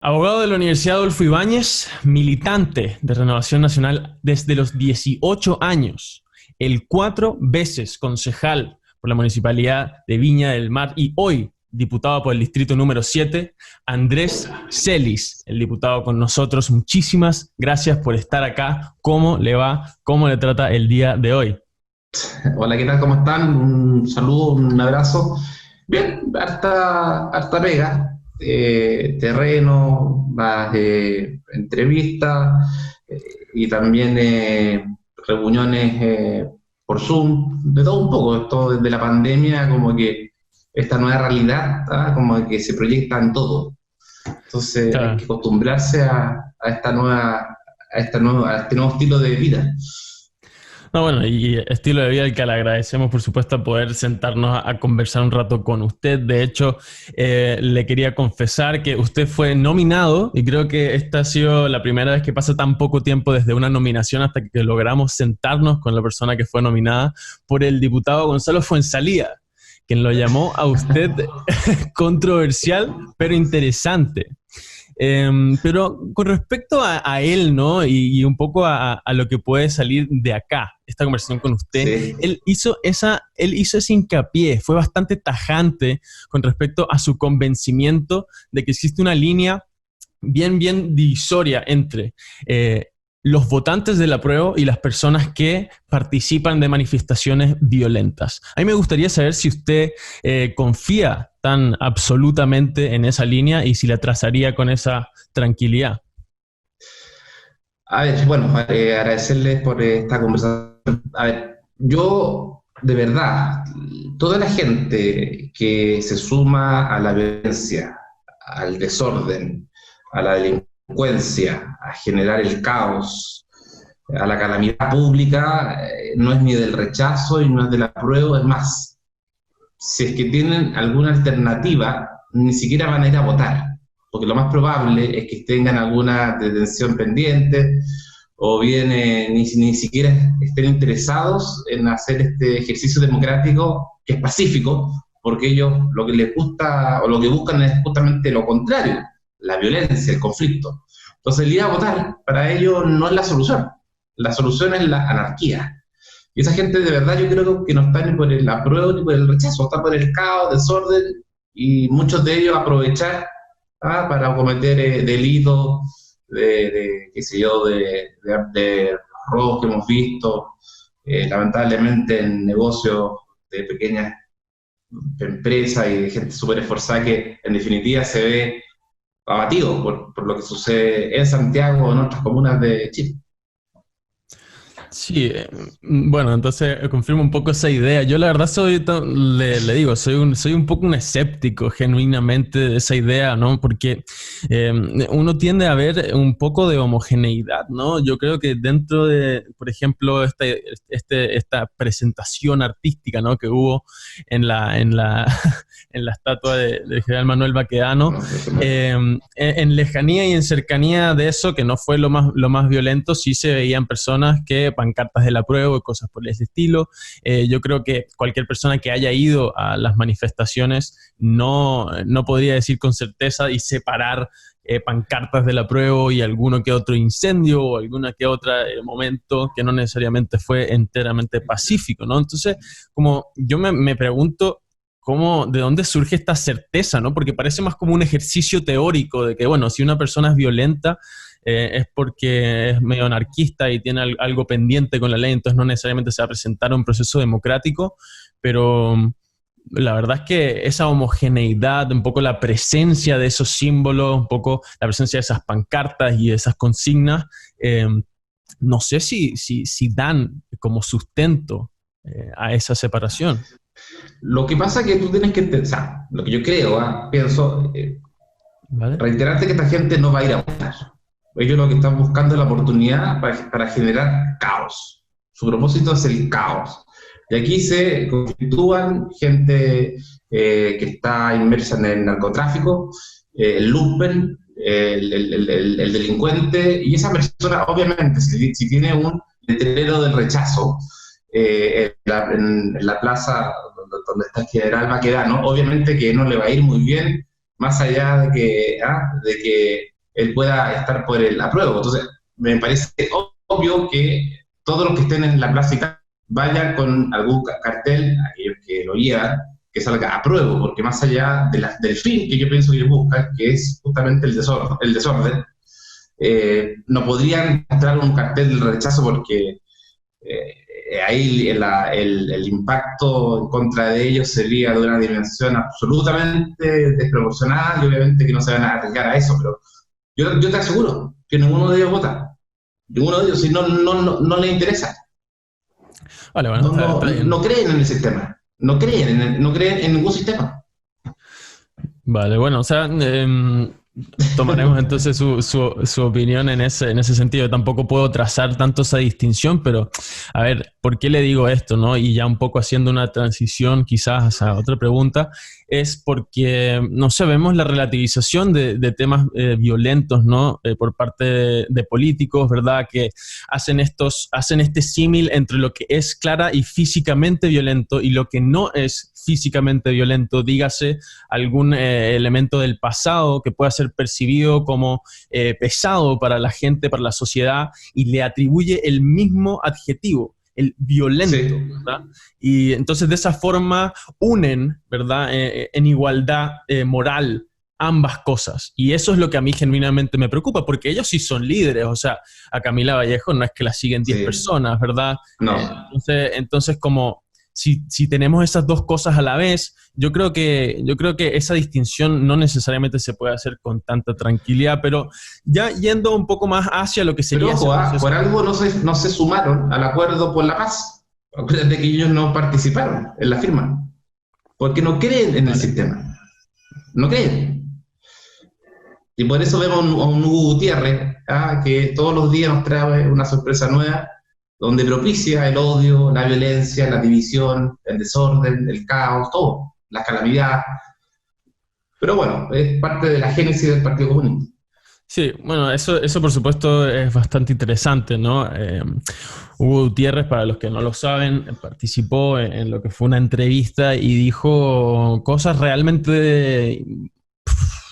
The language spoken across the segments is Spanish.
Abogado de la Universidad Adolfo Ibáñez, militante de Renovación Nacional desde los 18 años, el 4 veces concejal por la Municipalidad de Viña del Mar y hoy diputado por el Distrito número 7, Andrés Celis, el diputado con nosotros. Muchísimas gracias por estar acá. ¿Cómo le va? ¿Cómo le trata el día de hoy? Hola, ¿qué tal? ¿Cómo están? Un saludo, un abrazo. Bien, harta pega, terreno, más entrevistas y también reuniones por Zoom, de todo un poco. Esto desde la pandemia, como que esta nueva realidad, como que se proyecta en todo. Entonces hay Claro. que acostumbrarse a este nuevo estilo de vida. No, bueno, y estilo de vida al que le agradecemos, por supuesto, poder sentarnos a conversar un rato con usted. De hecho, le quería confesar que usted fue nominado y creo que esta ha sido la primera vez que pasa tan poco tiempo desde una nominación hasta que logramos sentarnos con la persona que fue nominada por el diputado Gonzalo Fuenzalía, quien lo llamó a usted controversial, pero interesante. Pero con respecto a él, ¿no? Y un poco a lo que puede salir de acá, esta conversación con usted, Sí. él hizo ese hincapié, fue bastante tajante con respecto a su convencimiento de que existe una línea bien divisoria entre los votantes del apruebo y las personas que participan de manifestaciones violentas. A mí me gustaría saber si usted confía tan absolutamente en esa línea y si la trazaría con esa tranquilidad. A ver, bueno, agradecerles por esta conversación. A ver, yo, de verdad, toda la gente que se suma a la violencia, al desorden, a la delincuencia, a generar el caos, a la calamidad pública, no es ni del rechazo y no es del apruebo, es más, si es que tienen alguna alternativa, ni siquiera van a ir a votar, porque lo más probable es que tengan alguna detención pendiente o bien ni siquiera estén interesados en hacer este ejercicio democrático que es pacífico, porque ellos lo que les gusta o lo que buscan es justamente lo contrario, la violencia, el conflicto. Entonces el ir a votar para ellos no es la solución es la anarquía. Y esa gente de verdad yo creo que no está ni por el apruebo ni por el rechazo, está por el caos, desorden y muchos de ellos aprovechar para cometer delitos qué sé yo, de robos que hemos visto, lamentablemente en negocios de pequeñas empresas y de gente súper esforzada que en definitiva se ve abatido por lo que sucede en Santiago o en otras comunas de Chile. Sí, bueno, entonces confirmo un poco esa idea. Yo la verdad le digo, soy un poco un escéptico genuinamente de esa idea, ¿no? Porque eh, uno tiende a ver un poco de homogeneidad, ¿no? Yo creo que dentro de, por ejemplo, esta presentación artística, ¿no? Que hubo en la en la estatua del general Manuel Baquedano, No, eso no. en lejanía y en cercanía de eso, que no fue lo más violento, sí se veían personas que pancartas del apruebo y cosas por ese estilo. Yo creo que cualquier persona que haya ido a las manifestaciones no podría decir con certeza y separar pancartas del apruebo y alguno que otro incendio o alguna que otra momento que no necesariamente fue enteramente pacífico, ¿no? Entonces, como yo me pregunto de dónde surge esta certeza, ¿no? Porque parece más como un ejercicio teórico de que, bueno, si una persona es violenta, es porque es medio anarquista y tiene algo pendiente con la ley, entonces no necesariamente se va a presentar a un proceso democrático, pero la verdad es que esa homogeneidad, un poco la presencia de esos símbolos, un poco la presencia de esas pancartas y de esas consignas, eh, no sé si dan como sustento a esa separación. Lo que pasa es que tú tienes que pensar, lo que yo creo, pienso, ¿Vale? reiterarte que esta gente no va a ir a votar. Ellos lo que están buscando es la oportunidad para generar caos. Su propósito es el caos. Y aquí se conflictúan gente que está inmersa en el narcotráfico, el lumpen, el delincuente, y esa persona, obviamente, si tiene un letrero del rechazo en la plaza donde está el general Baquedano, obviamente que no le va a ir muy bien más allá de que él pueda estar por el apruebo. Entonces, me parece obvio que todos los que estén en la plaza y tal, vayan con algún cartel, aquellos que lo llevan, que salga apruebo, porque más allá del fin que yo pienso que ellos buscan, que es justamente el desorden, no podrían mostrar un cartel del rechazo porque ahí el impacto en contra de ellos sería de una dimensión absolutamente desproporcionada y obviamente que no se van a arriesgar a eso, pero yo te aseguro que ninguno de ellos vota, ninguno de ellos, si no le interesa. Vale, bueno, está bien. No creen en el sistema, no creen en ningún sistema. Vale, bueno, o sea, tomaremos entonces su opinión en ese sentido. Tampoco puedo trazar tanto esa distinción, pero a ver, ¿por qué le digo esto, no? Y ya un poco haciendo una transición quizás a otra pregunta, es porque, no sé, vemos la relativización de temas violentos, ¿no? Por parte de políticos, ¿verdad? Que hacen este símil entre lo que es clara y físicamente violento y lo que no es físicamente violento, dígase algún elemento del pasado que pueda ser percibido como pesado para la gente, para la sociedad, y le atribuye el mismo adjetivo, el violento, Sí. ¿verdad? Y entonces de esa forma unen, ¿verdad? En igualdad moral ambas cosas. Y eso es lo que a mí genuinamente me preocupa, porque ellos sí son líderes, o sea, a Camila Vallejo no es que la siguen 10 Sí. personas, ¿verdad? No. Entonces como si tenemos esas dos cosas a la vez, yo creo que esa distinción no necesariamente se puede hacer con tanta tranquilidad, pero ya yendo un poco más hacia lo que sería Pero ese ojo, proceso. por algo no se sumaron al acuerdo por la paz. Acuérdate que ellos no participaron en la firma, porque no creen en el Vale. sistema. No creen. Y por eso vemos a un Hugo Gutiérrez, que todos los días nos trae una sorpresa nueva, donde propicia el odio, la violencia, la división, el desorden, el caos, todo, la calamidad. Pero bueno, es parte de la génesis del Partido Comunista. Sí, bueno, eso por supuesto es bastante interesante, ¿no? Hugo Gutiérrez, para los que no lo saben, participó en lo que fue una entrevista y dijo cosas realmente,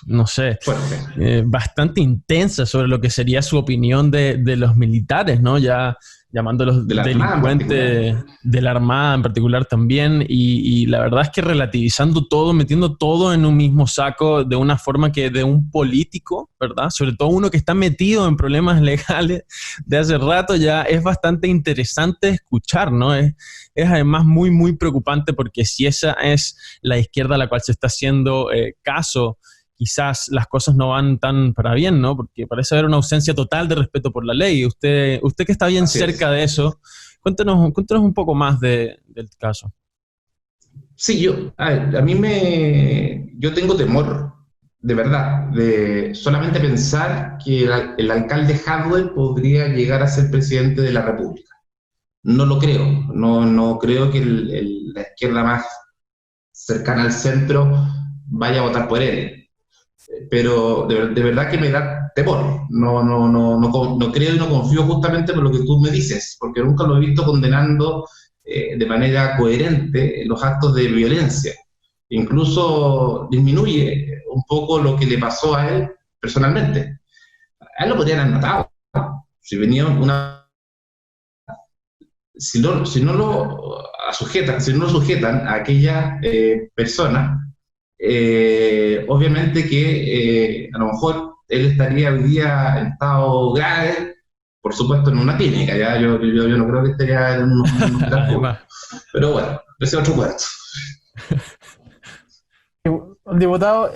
no sé, Fuerte. bastante intensas sobre lo que sería su opinión de los militares, ¿no? Ya llamándolos De la Armada en delincuentes particular. de la Armada en particular también, y la verdad es que relativizando todo, metiendo todo en un mismo saco de una forma que de un político, ¿verdad? Sobre todo uno que está metido en problemas legales de hace rato, ya es bastante interesante escuchar, ¿no? Es además muy, muy preocupante porque si esa es la izquierda a la cual se está haciendo caso, quizás las cosas no van tan para bien, ¿no? Porque parece haber una ausencia total de respeto por la ley. Usted que está bien Así cerca es. de eso, cuéntenos un poco más del caso. Sí, yo tengo temor, de verdad, de solamente pensar que el alcalde Hadwe podría llegar a ser presidente de la República. No lo creo, no creo que la izquierda más cercana al centro vaya a votar por él. Pero de verdad que me da temor. No creo y no confío justamente por lo que tú me dices, porque nunca lo he visto condenando de manera coherente los actos de violencia. Incluso disminuye un poco lo que le pasó a él personalmente. A él lo podrían haber matado. Si venía si no lo sujetan a aquella persona, obviamente que a lo mejor él estaría hoy día en estado grave, por supuesto en una clínica, ¿ya? Yo no creo que estaría en un hospital público. Además, Pero bueno, ese es otro cuento. Diputado,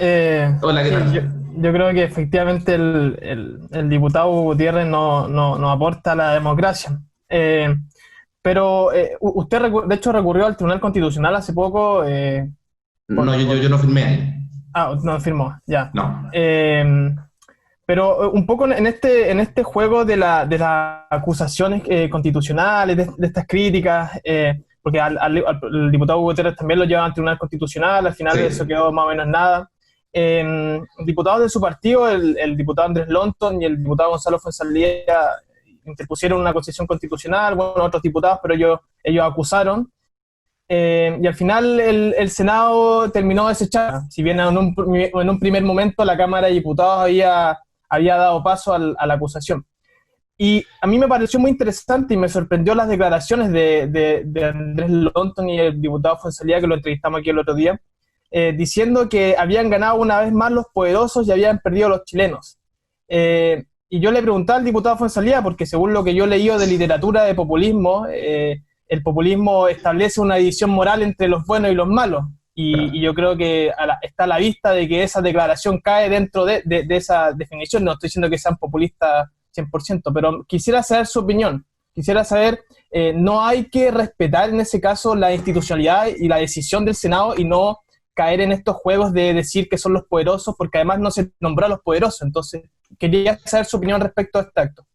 Hola, ¿qué sí, tal? yo creo que efectivamente el diputado Gutiérrez no aporta a la democracia. Pero usted, de hecho, recurrió al Tribunal Constitucional hace poco. No, yo no firmé ahí. No, firmó, ya. No. Pero un poco en este juego de las acusaciones constitucionales, de estas críticas, porque al diputado Gutiérrez también lo llevan al Tribunal Constitucional, al final Sí. eso quedó más o menos nada. Diputados de su partido, el diputado Andrés Lonton y el diputado Gonzalo Fuenzalía interpusieron una concesión constitucional, bueno, otros diputados, pero ellos acusaron. y al final el Senado terminó desechada. Si bien en un primer momento la Cámara de Diputados había dado paso a la acusación. Y a mí me pareció muy interesante y me sorprendió las declaraciones de Andrés Lonton y el diputado Fuenzalía, que lo entrevistamos aquí el otro día, diciendo que habían ganado una vez más los poderosos y habían perdido los chilenos. Y yo le preguntaba al diputado Fuenzalía, porque según lo que yo he leído de literatura de populismo, el populismo establece una división moral entre los buenos y los malos. Y yo creo que está a la vista de que esa declaración cae dentro de esa definición. No estoy diciendo que sean populistas 100%, pero quisiera saber su opinión. Quisiera saber, ¿no hay que respetar en ese caso la institucionalidad y la decisión del Senado y no caer en estos juegos de decir que son los poderosos, porque además no se nombró a los poderosos? Entonces, quería saber su opinión respecto a este acto.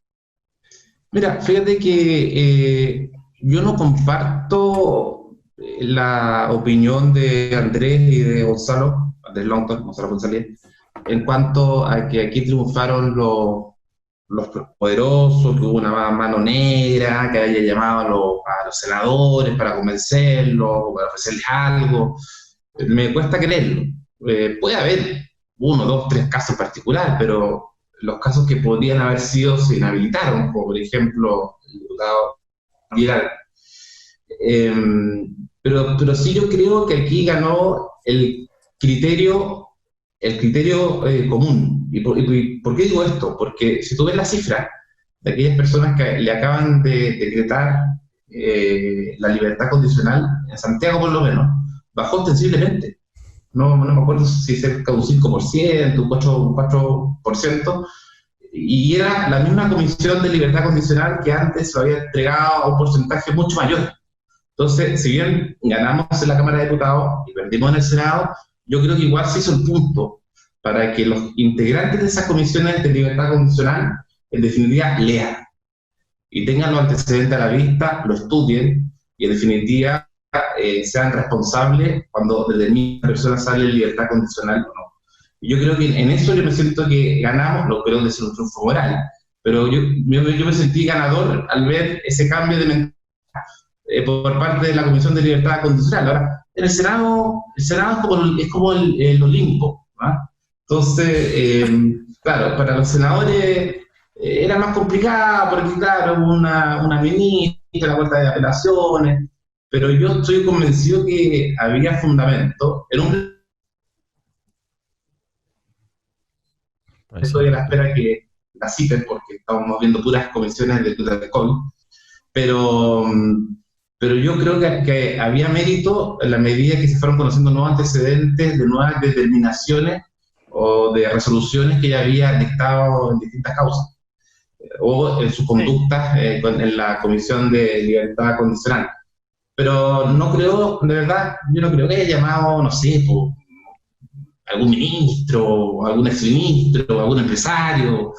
Mira, fíjate que yo no comparto la opinión de Andrés y de Gonzalo, Andrés Lonton, Gonzalo González, en cuanto a que aquí triunfaron los poderosos, que hubo una mano negra, que haya llamado a los senadores para convencerlos, para ofrecerles algo. Me cuesta creerlo. Puede haber 1, 2, 3 casos particulares, pero los casos que podrían haber sido se inhabilitaron, como por ejemplo el diputado Vidal. Pero sí yo creo que aquí ganó el criterio común. ¿Y por qué digo esto? Porque si tú ves la cifra de aquellas personas que le acaban de decretar la libertad condicional, en Santiago por lo menos, bajó ostensiblemente. No me acuerdo si cerca de un 5%, un 4%, y era la misma Comisión de Libertad Condicional que antes lo había entregado a un porcentaje mucho mayor. Entonces, si bien ganamos en la Cámara de Diputados y perdimos en el Senado, yo creo que igual se hizo el punto para que los integrantes de esas comisiones de libertad condicional, en definitiva, lean y tengan los antecedentes a la vista, lo estudien y en definitiva sean responsables cuando determinadas personas salen en libertad condicional o no. Y yo creo que en eso yo me siento que ganamos, lo creo que es un triunfo moral, pero yo me sentí ganador al ver ese cambio de mentalidad por parte de la Comisión de Libertad Condicional. Ahora, en el Senado es como el Olimpo, ¿no? Entonces, claro, para los senadores era más complicado porque, claro, hubo una ministra, la Corte de Apelaciones, pero yo estoy convencido que había fundamento. Estoy a la espera que la citen porque estamos viendo puras comisiones de COVID, pero yo creo que había mérito en la medida que se fueron conociendo nuevos antecedentes de nuevas determinaciones o de resoluciones que ya había dictado en distintas causas, o en sus conductas en la Comisión de Libertad Condicional. Pero no creo, de verdad, yo no creo que haya llamado, no sé, por algún ministro, algún exministro, algún empresario.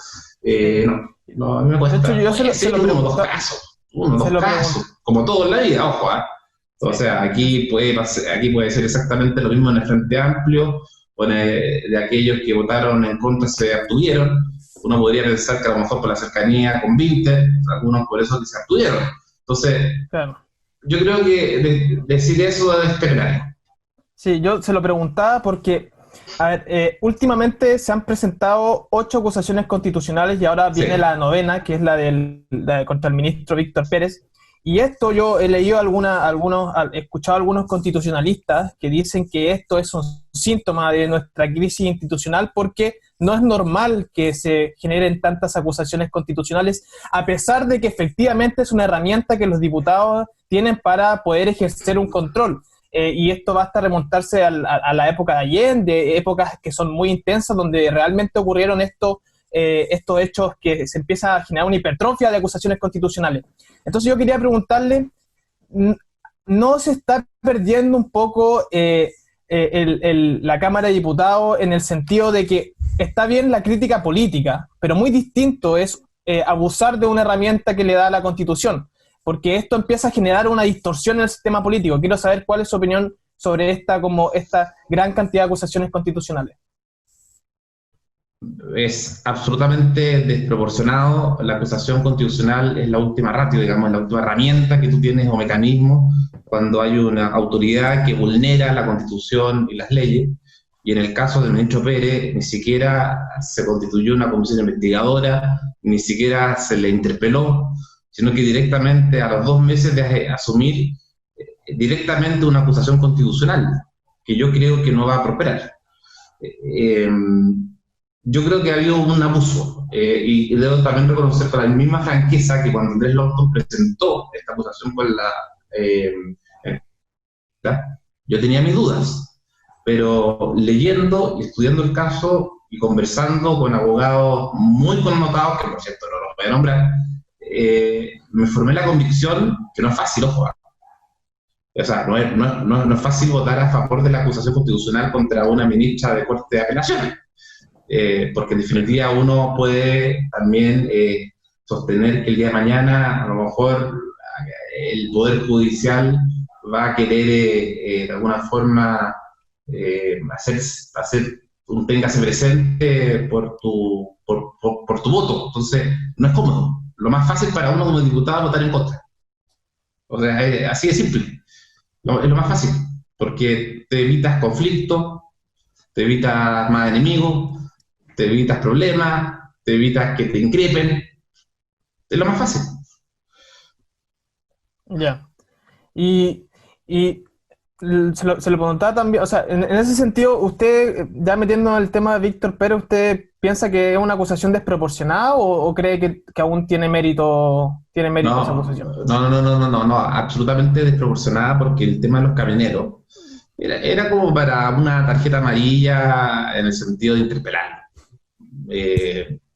No, a mí me cuesta. De hecho, yo se lo uno o dos casos, como todo en la vida, ojo, ¿eh? O sea, aquí puede ser exactamente lo mismo en el Frente Amplio, o de aquellos que votaron en contra se abstuvieron. Uno podría pensar que a lo mejor por la cercanía con Vinter, algunos por eso que se abstuvieron. Entonces, claro, yo creo que decir eso es temerario. Sí, yo se lo preguntaba porque, a ver, últimamente se han presentado 8 acusaciones constitucionales y ahora viene la 9ª, que es la contra el ministro Víctor Pérez. Y esto yo he leído he escuchado a algunos constitucionalistas que dicen que esto es un síntoma de nuestra crisis institucional porque no es normal que se generen tantas acusaciones constitucionales, a pesar de que efectivamente es una herramienta que los diputados tienen para poder ejercer un control. Y esto basta remontarse a la época de Allende, épocas que son muy intensas, donde realmente ocurrieron estos hechos que se empieza a generar una hipertrofia de acusaciones constitucionales. Entonces yo quería preguntarle, ¿no se está perdiendo un poco la Cámara de Diputados en el sentido de que está bien la crítica política, pero muy distinto es abusar de una herramienta que le da la Constitución? Porque esto empieza a generar una distorsión en el sistema político. Quiero saber cuál es su opinión sobre esta gran cantidad de acusaciones constitucionales. Es absolutamente desproporcionado. La acusación constitucional es la última ratio, digamos, la última herramienta que tú tienes o mecanismo cuando hay una autoridad que vulnera la Constitución y las leyes, y en el caso del ministro Pérez ni siquiera se constituyó una comisión investigadora, ni siquiera se le interpeló, sino que directamente a los 2 meses de asumir directamente una acusación constitucional, que yo creo que no va a prosperar. Yo creo que ha habido un abuso, y debo también reconocer con la misma franqueza que cuando Andrés Longton presentó esta acusación por yo tenía mis dudas, pero leyendo y estudiando el caso y conversando con abogados muy connotados, que por cierto no los voy a nombrar, me formé la convicción que no es fácil, ojo. O sea, no es fácil votar a favor de la acusación constitucional contra una ministra de Corte de Apelaciones, porque en definitiva uno puede también sostener que el día de mañana a lo mejor el Poder Judicial va a querer de alguna forma hacer un téngase presente por tu voto. Entonces, no es cómodo. Lo más fácil para uno como diputado es votar en contra. O sea, así de simple. Es lo más fácil, porque te evitas conflictos, te evitas más enemigos, te evitas problemas, te evitas que te increpen. Es lo más fácil. Ya. Y se lo preguntaba también, o sea, en ese sentido, usted, ya metiendo en el tema de Víctor Pérez, ¿usted piensa que es una acusación desproporcionada o cree que aún tiene mérito esa acusación? No, absolutamente desproporcionada, porque el tema de los camioneros era como para una tarjeta amarilla en el sentido de interpelar.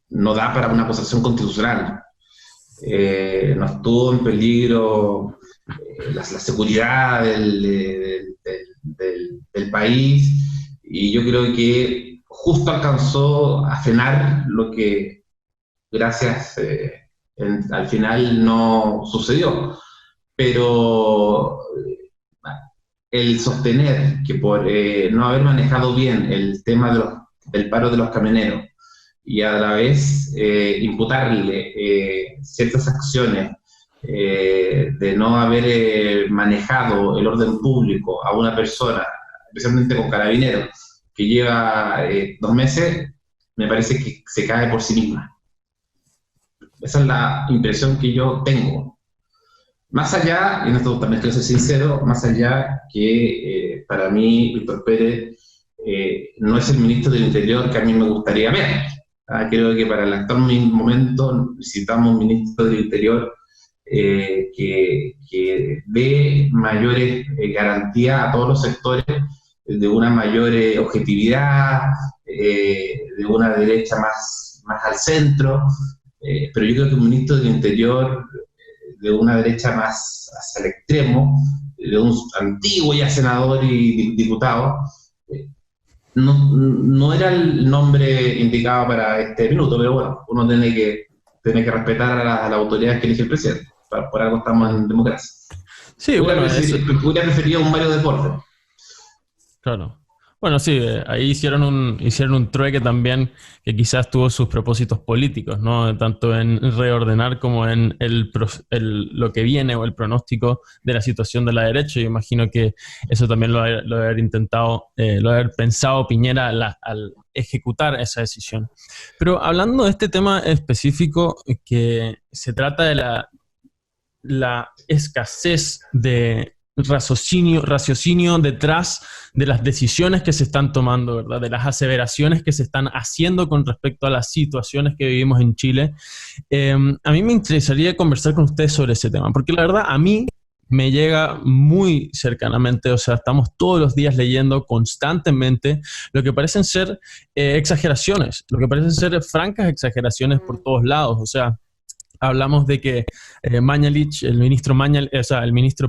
No da para una acusación constitucional. No estuvo en peligro la seguridad del país, y yo creo que justo alcanzó a frenar lo que, gracias, al final no sucedió. Pero el sostener que por no haber manejado bien el tema del paro de los camioneros y a la vez imputarle ciertas acciones de no haber manejado el orden público a una persona, especialmente con carabineros, que lleva 2 meses, me parece que se cae por sí misma. Esa es la impresión que yo tengo. Más allá, y en esto también quiero ser sincero, más allá que para mí Víctor Pérez no es el ministro del Interior que a mí me gustaría ver. Creo que para el actual momento necesitamos un ministro del Interior que dé mayores garantías a todos los sectores, de una mayor objetividad, de una derecha más al centro, pero yo creo que un ministro del Interior de una derecha más hacia el extremo, de un antiguo ya senador y diputado, no era el nombre indicado para este minuto, pero bueno, uno tiene que respetar a las autoridades que elige el presidente. Por algo estamos en democracia. Sí, hubiera preferido un Mario Deportes. Claro. Bueno, sí, ahí hicieron un trueque también que quizás tuvo sus propósitos políticos, ¿no? Tanto en reordenar como en lo que viene o el pronóstico de la situación de la derecha. Yo imagino que eso también lo debe haber intentado, lo debe haber pensado Piñera al ejecutar esa decisión. Pero hablando de este tema específico, que se trata de la escasez de raciocinio detrás de las decisiones que se están tomando, ¿verdad? De las aseveraciones que se están haciendo con respecto a las situaciones que vivimos en Chile. A mí me interesaría conversar con ustedes sobre ese tema, porque la verdad a mí me llega muy cercanamente, o sea, estamos todos los días leyendo constantemente lo que parecen ser exageraciones, lo que parecen ser francas exageraciones por todos lados, o sea, hablamos de que Mañalich, el ministro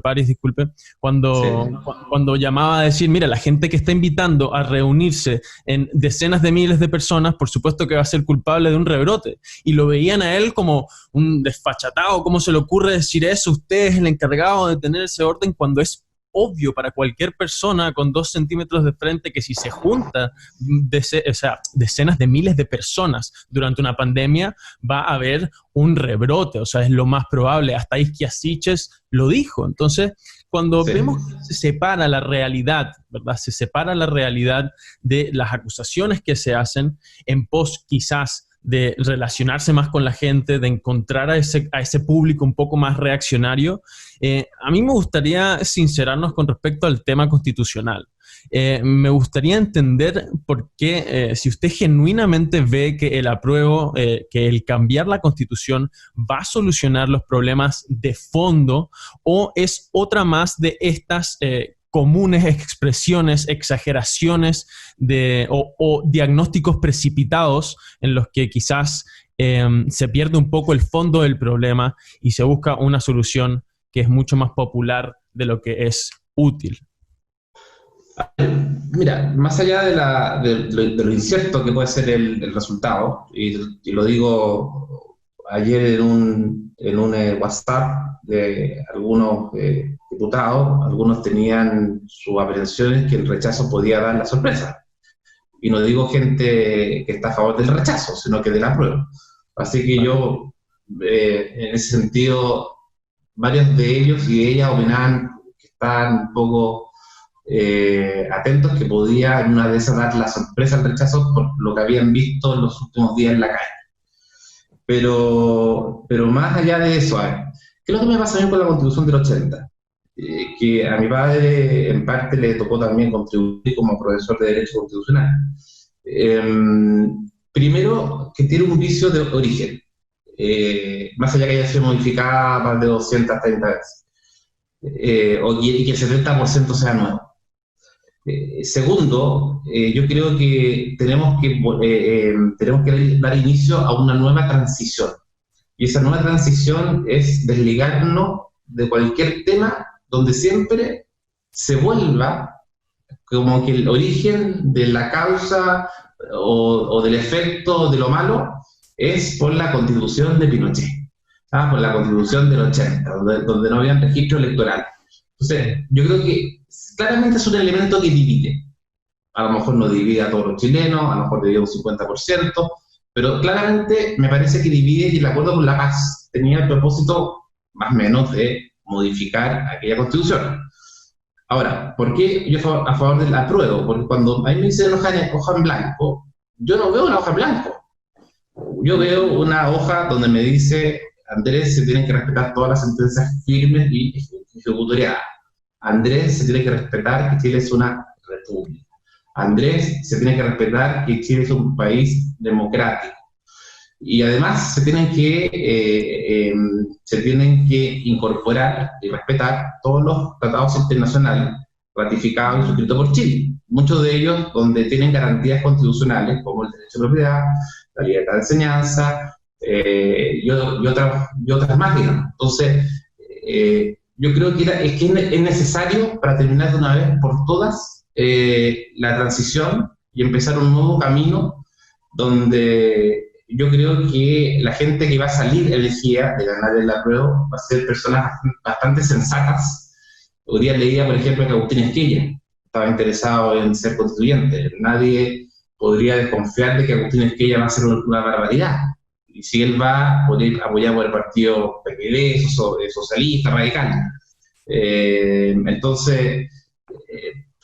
París, disculpe, cuando llamaba a decir, mira, la gente que está invitando a reunirse en decenas de miles de personas, por supuesto que va a ser culpable de un rebrote. Y lo veían a él como un desfachatado. ¿Cómo se le ocurre decir eso? Usted es el encargado de tener ese orden cuando es obvio para cualquier persona con 2 centímetros de frente que si se junta decenas de miles de personas durante una pandemia, va a haber un rebrote, o sea, es lo más probable. Hasta Isquia Siches lo dijo. Entonces, cuando vemos que se separa la realidad, ¿verdad? Se separa la realidad de las acusaciones que se hacen en pos quizás de relacionarse más con la gente, de encontrar a ese público un poco más reaccionario. A mí me gustaría sincerarnos con respecto al tema constitucional. Me gustaría entender por qué, si usted genuinamente ve que el apruebo, que el cambiar la Constitución va a solucionar los problemas de fondo, o es otra más de estas comunes expresiones, exageraciones o diagnósticos precipitados en los que quizás se pierde un poco el fondo del problema y se busca una solución que es mucho más popular de lo que es útil. Mira, más allá de lo incierto que puede ser el resultado, y lo digo ayer en un WhatsApp de algunos diputados, algunos tenían sus aprensiones que el rechazo podía dar la sorpresa. Y no digo gente que está a favor del rechazo, sino que del apruebo. Así que yo, en ese sentido, varios de ellos y de ellas opinaban que estaban un poco atentos, que podía en una de esas dar la sorpresa al rechazo por lo que habían visto en los últimos días en la calle. Pero más allá de eso, ¿qué es lo que me pasa a mí con la Constitución del 80? Que a mi padre en parte le tocó también contribuir como profesor de Derecho Constitucional. Primero, que tiene un vicio de origen, más allá que haya sido modificada más de 230 veces, y que el 70% sea nuevo. Segundo, yo creo que tenemos que dar inicio a una nueva transición. Y esa nueva transición es desligarnos de cualquier tema donde siempre se vuelva como que el origen de la causa o del efecto de lo malo es por la Constitución de Pinochet, por la Constitución del 80, donde no había registro electoral. Entonces, yo creo que claramente es un elemento que divide. A lo mejor no divide a todos los chilenos, a lo mejor divide un 50%, pero claramente me parece que divide, y el Acuerdo por la Paz tenía el propósito, más o menos, de modificar aquella Constitución. Ahora, ¿por qué yo a favor del apruebo? Porque cuando a mí me dicen hoja en blanco, yo no veo una hoja en blanco. Yo veo una hoja donde me dice, Andrés, se tienen que respetar todas las sentencias firmes y ejecutoriadas. Andrés, se tiene que respetar que Chile es una república. Andrés, se tiene que respetar que Chile es un país democrático. Y además se tienen que incorporar y respetar todos los tratados internacionales ratificados y suscritos por Chile. Muchos de ellos donde tienen garantías constitucionales, como el derecho de propiedad, la libertad de enseñanza, y otras más, digamos. Entonces, yo creo que es necesario, para terminar de una vez por todas, la transición y empezar un nuevo camino donde yo creo que la gente que va a salir elegida de ganar el apruebo va a ser personas bastante sensatas. Hoy día leía, por ejemplo, que Agustín Esquella estaba interesado en ser constituyente. Nadie podría desconfiar de que Agustín Esquella va a hacer una barbaridad. Y si él va apoyado por el partido PPD, socialista, radical. Entonces,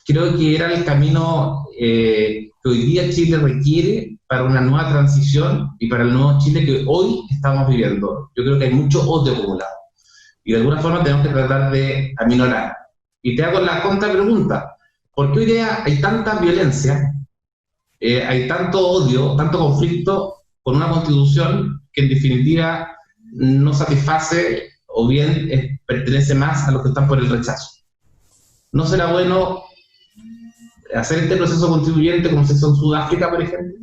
creo que era el camino que hoy día Chile requiere para una nueva transición y para el nuevo Chile que hoy estamos viviendo. Yo creo que hay mucho odio acumulado. Y de alguna forma tenemos que tratar de aminorar. Y te hago la contrapregunta. ¿Por qué hoy día hay tanta violencia, hay tanto odio, tanto conflicto con una Constitución que en definitiva no satisface o bien pertenece más a los que están por el rechazo? ¿No será bueno hacer este proceso constituyente como se hizo en Sudáfrica, por ejemplo?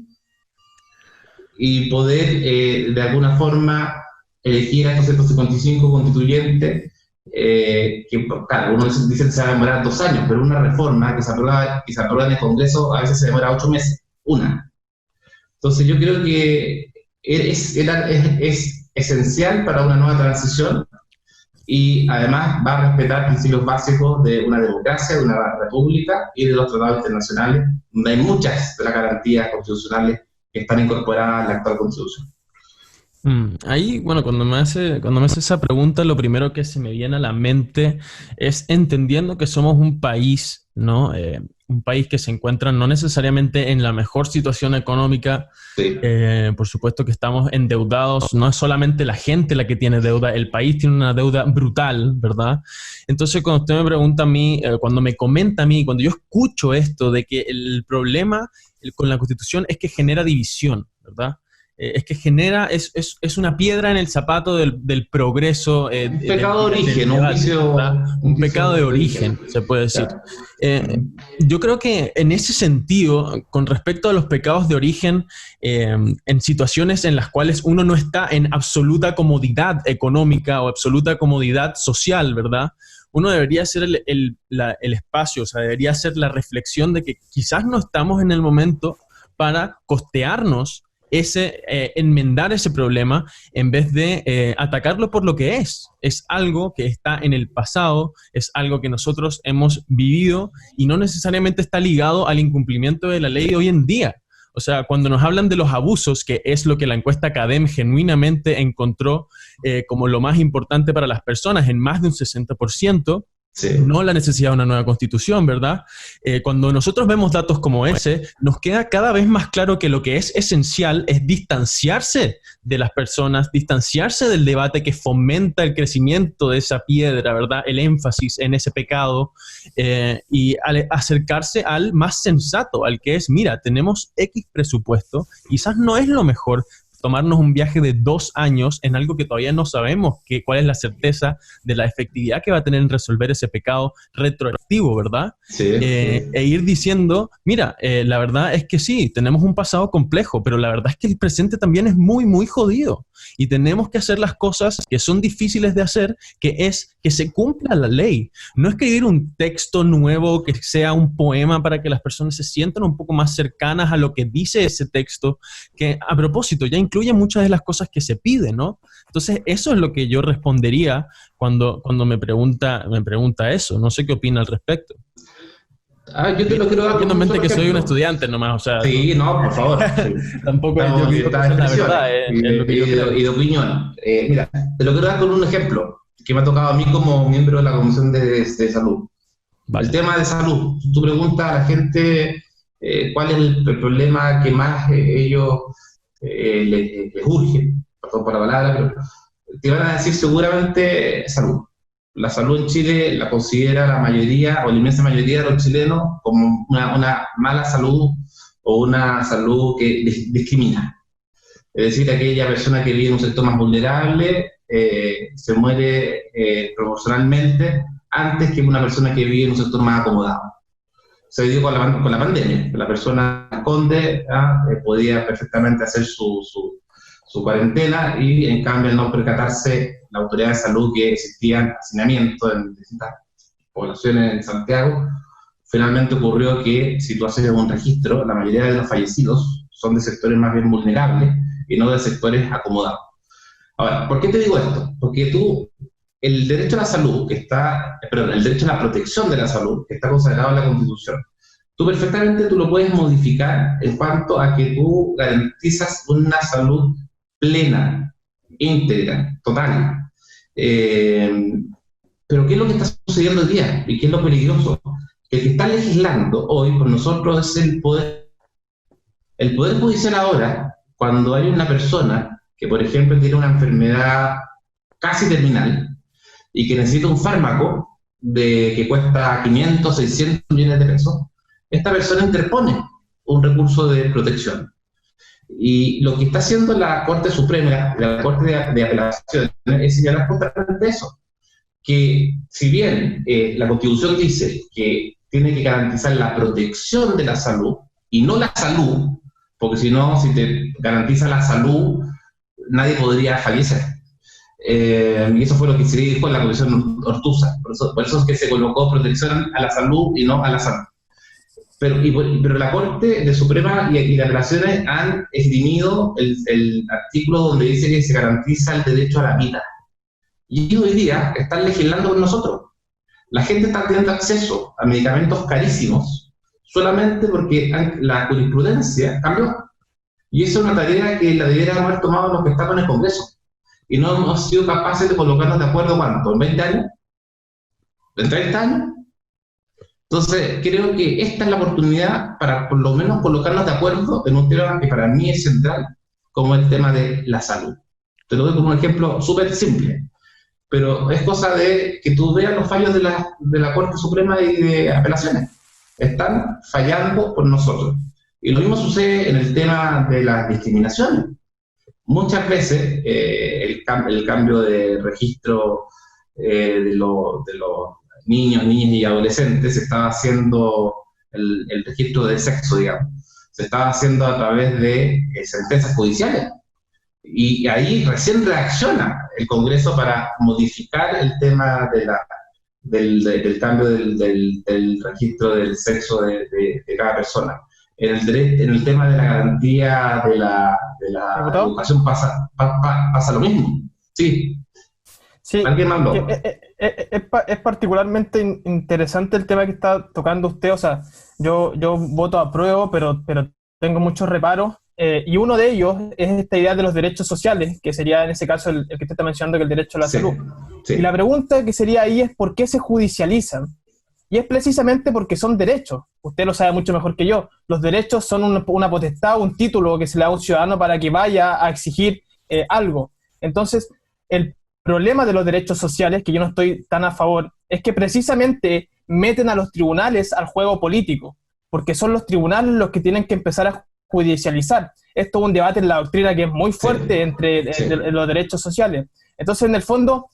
Y poder, de alguna forma, elegir a estos 155 constituyentes, que, claro, uno dice que se va a demorar 2 años, pero una reforma que se aprueba en el Congreso a veces se demora 8 meses, una. Entonces yo creo que es esencial para una nueva transición y además va a respetar principios básicos de una democracia, de una república y de los tratados internacionales, donde hay muchas de las garantías constitucionales que están incorporadas en la actual Constitución. Ahí, bueno, cuando me hace esa pregunta, lo primero que se me viene a la mente es entendiendo que somos un país, ¿no? Un país que se encuentra no necesariamente en la mejor situación económica. Sí. Por supuesto que estamos endeudados, no es solamente la gente la que tiene deuda, el país tiene una deuda brutal, ¿verdad? Entonces, cuando usted me pregunta a mí, cuando me comenta a mí, cuando yo escucho esto de que el problema con la Constitución es que genera división, ¿verdad? Es que genera, es una piedra en el zapato del progreso. Un pecado de origen, un pecado de origen, se puede decir. Yo creo que en ese sentido, con respecto a los pecados de origen, en situaciones en las cuales uno no está en absoluta comodidad económica o absoluta comodidad social, ¿verdad? Uno debería hacer el espacio, o sea, debería hacer la reflexión de que quizás no estamos en el momento para costearnos enmendar ese problema en vez de atacarlo por lo que es. Es algo que está en el pasado, es algo que nosotros hemos vivido y no necesariamente está ligado al incumplimiento de la ley de hoy en día. O sea, cuando nos hablan de los abusos, que es lo que la encuesta CADEM genuinamente encontró como lo más importante para las personas en más de un 60%, sí. No la necesidad de una nueva constitución, ¿verdad? Cuando nosotros vemos datos como ese, nos queda cada vez más claro que lo que es esencial es distanciarse de las personas, distanciarse del debate que fomenta el crecimiento de esa piedra, ¿verdad? El énfasis en ese pecado y acercarse al más sensato, al que es, mira, tenemos X presupuesto, quizás no es lo mejor tomarnos un viaje de 2 años en algo que todavía no sabemos cuál es la certeza de la efectividad que va a tener en resolver ese pecado retroactivo, ¿verdad? Sí. E ir diciendo, mira, la verdad es que sí, tenemos un pasado complejo, pero la verdad es que el presente también es muy, muy jodido. Y tenemos que hacer las cosas que son difíciles de hacer, que es que se cumpla la ley. No escribir un texto nuevo que sea un poema para que las personas se sientan un poco más cercanas a lo que dice ese texto, que a propósito ya incluye muchas de las cosas que se piden, ¿no? Entonces, eso es lo que yo respondería cuando me pregunta eso. No sé qué opina al respecto. Yo te lo quiero dar en mente que soy un estudiante nomás, o sea... Sí, no, por favor. Sí. Tampoco es yo quiero la verdad, y de opinión. Mira, te lo quiero dar con un ejemplo que me ha tocado a mí como miembro de la Comisión de Salud. Vale. El tema de salud. Tú preguntas a la gente cuál es el problema que más ellos les urge, perdón por la palabra, pero te van a decir seguramente salud. La salud en Chile la considera la mayoría o la inmensa mayoría de los chilenos como una mala salud o una salud que discrimina. Es decir, aquella persona que vive en un sector más vulnerable se muere proporcionalmente antes que una persona que vive en un sector más acomodado. Se dio con la pandemia. La persona esconde, podía perfectamente hacer su cuarentena y en cambio al no percatarse la autoridad de salud que existían hacinamiento en distintas poblaciones en Santiago, finalmente ocurrió que si tú haces un registro, la mayoría de los fallecidos son de sectores más bien vulnerables y no de sectores acomodados. Ahora, ¿por qué te digo esto? Porque el derecho a la salud, el derecho a la protección de la salud, que está consagrado en la Constitución, tú lo puedes modificar en cuanto a que tú garantizas una salud plena, íntegra, total. Pero ¿qué es lo que está sucediendo hoy día? ¿Y qué es lo peligroso? Que el que está legislando hoy con nosotros es el Poder. El Poder Judicial ahora, cuando hay una persona que, por ejemplo, tiene una enfermedad casi terminal y que necesita un fármaco que cuesta 500, 600 millones de pesos, esta persona interpone un recurso de protección. Y lo que está haciendo la Corte Suprema, la Corte de Apelaciones, es señalar justamente eso, que si bien la Constitución dice que tiene que garantizar la protección de la salud y no la salud, porque si no, si te garantiza la salud, nadie podría fallecer. Y eso fue lo que se dijo en la Comisión Ortúzar, por eso es que se colocó protección a la salud y no a la salud. Pero la Corte de Suprema y de Apelaciones han esgrimido el artículo donde dice que se garantiza el derecho a la vida. Y hoy día están legislando con nosotros. La gente está teniendo acceso a medicamentos carísimos solamente porque la jurisprudencia cambió. Y esa es una tarea que la deberíamos haber tomado los que estamos en el Congreso. Y no hemos sido capaces de colocarnos de acuerdo, ¿cuánto? ¿En 20 años? ¿En 30 años? Entonces, creo que esta es la oportunidad para por lo menos colocarnos de acuerdo en un tema que para mí es central, como el tema de la salud. Te lo doy como un ejemplo súper simple, pero es cosa de que tú veas los fallos de la Corte Suprema y de apelaciones. Están fallando por nosotros. Y lo mismo sucede en el tema de las discriminaciones. Muchas veces el cambio de registro de los niños, niñas y adolescentes se estaba haciendo el registro de sexo, digamos. Se estaba haciendo a través de sentencias judiciales. Y ahí recién reacciona el Congreso para modificar el tema del cambio del registro del sexo de cada persona. En el tema de la garantía de la educación pasa lo mismo. Sí. Sí, ¿Alguien más habló? es particularmente interesante el tema que está tocando usted. O sea, yo voto a prueba, pero tengo muchos reparos. Y uno de ellos es esta idea de los derechos sociales, que sería en ese caso el que usted está mencionando, que el derecho a la salud. Sí. Y la pregunta que sería ahí es ¿por qué se judicializan? Y es precisamente porque son derechos. Usted lo sabe mucho mejor que yo. Los derechos son una potestad, un título que se le da a un ciudadano para que vaya a exigir algo. Entonces, el problema de los derechos sociales, que yo no estoy tan a favor, es que precisamente meten a los tribunales al juego político, porque son los tribunales los que tienen que empezar a judicializar. Esto es un debate en la doctrina que es muy fuerte entre los derechos sociales. Entonces, en el fondo,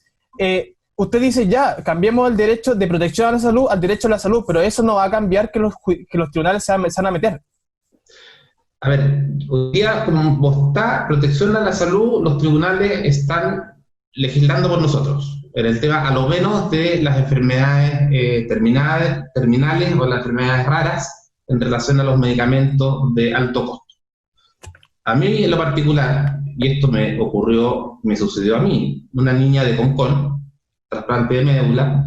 usted dice ya, cambiemos el derecho de protección a la salud al derecho a la salud, pero eso no va a cambiar que los tribunales se van a meter. A ver, hoy día, como está protección a la salud, los tribunales están legislando por nosotros, en el tema a lo menos de las enfermedades terminales o las enfermedades raras en relación a los medicamentos de alto costo. A mí en lo particular, y esto me sucedió a mí, una niña de Concón, trasplante de médula,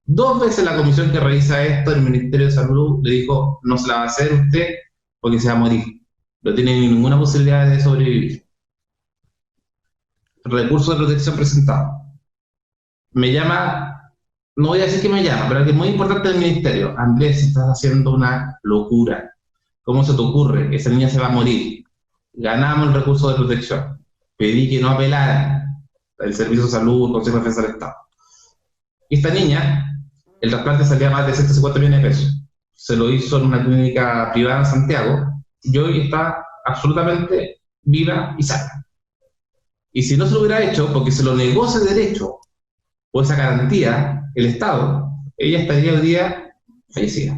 2 veces la comisión que revisa esto del Ministerio de Salud le dijo, no se la va a hacer usted porque se va a morir, no tiene ninguna posibilidad de sobrevivir. Recurso de protección presentado. Me llama, no voy a decir que me llama, pero que es muy importante del ministerio. Andrés, estás haciendo una locura. ¿Cómo se te ocurre? Esa niña se va a morir. Ganamos el recurso de protección. Pedí que no apelara el Servicio de Salud, el Consejo de Defensa del Estado. Esta niña, el trasplante salía más de 150 millones de pesos. Se lo hizo en una clínica privada en Santiago y hoy está absolutamente viva y sana. Y si no se lo hubiera hecho, porque se lo negó ese derecho o esa garantía, el Estado, ella estaría hoy día fallecida.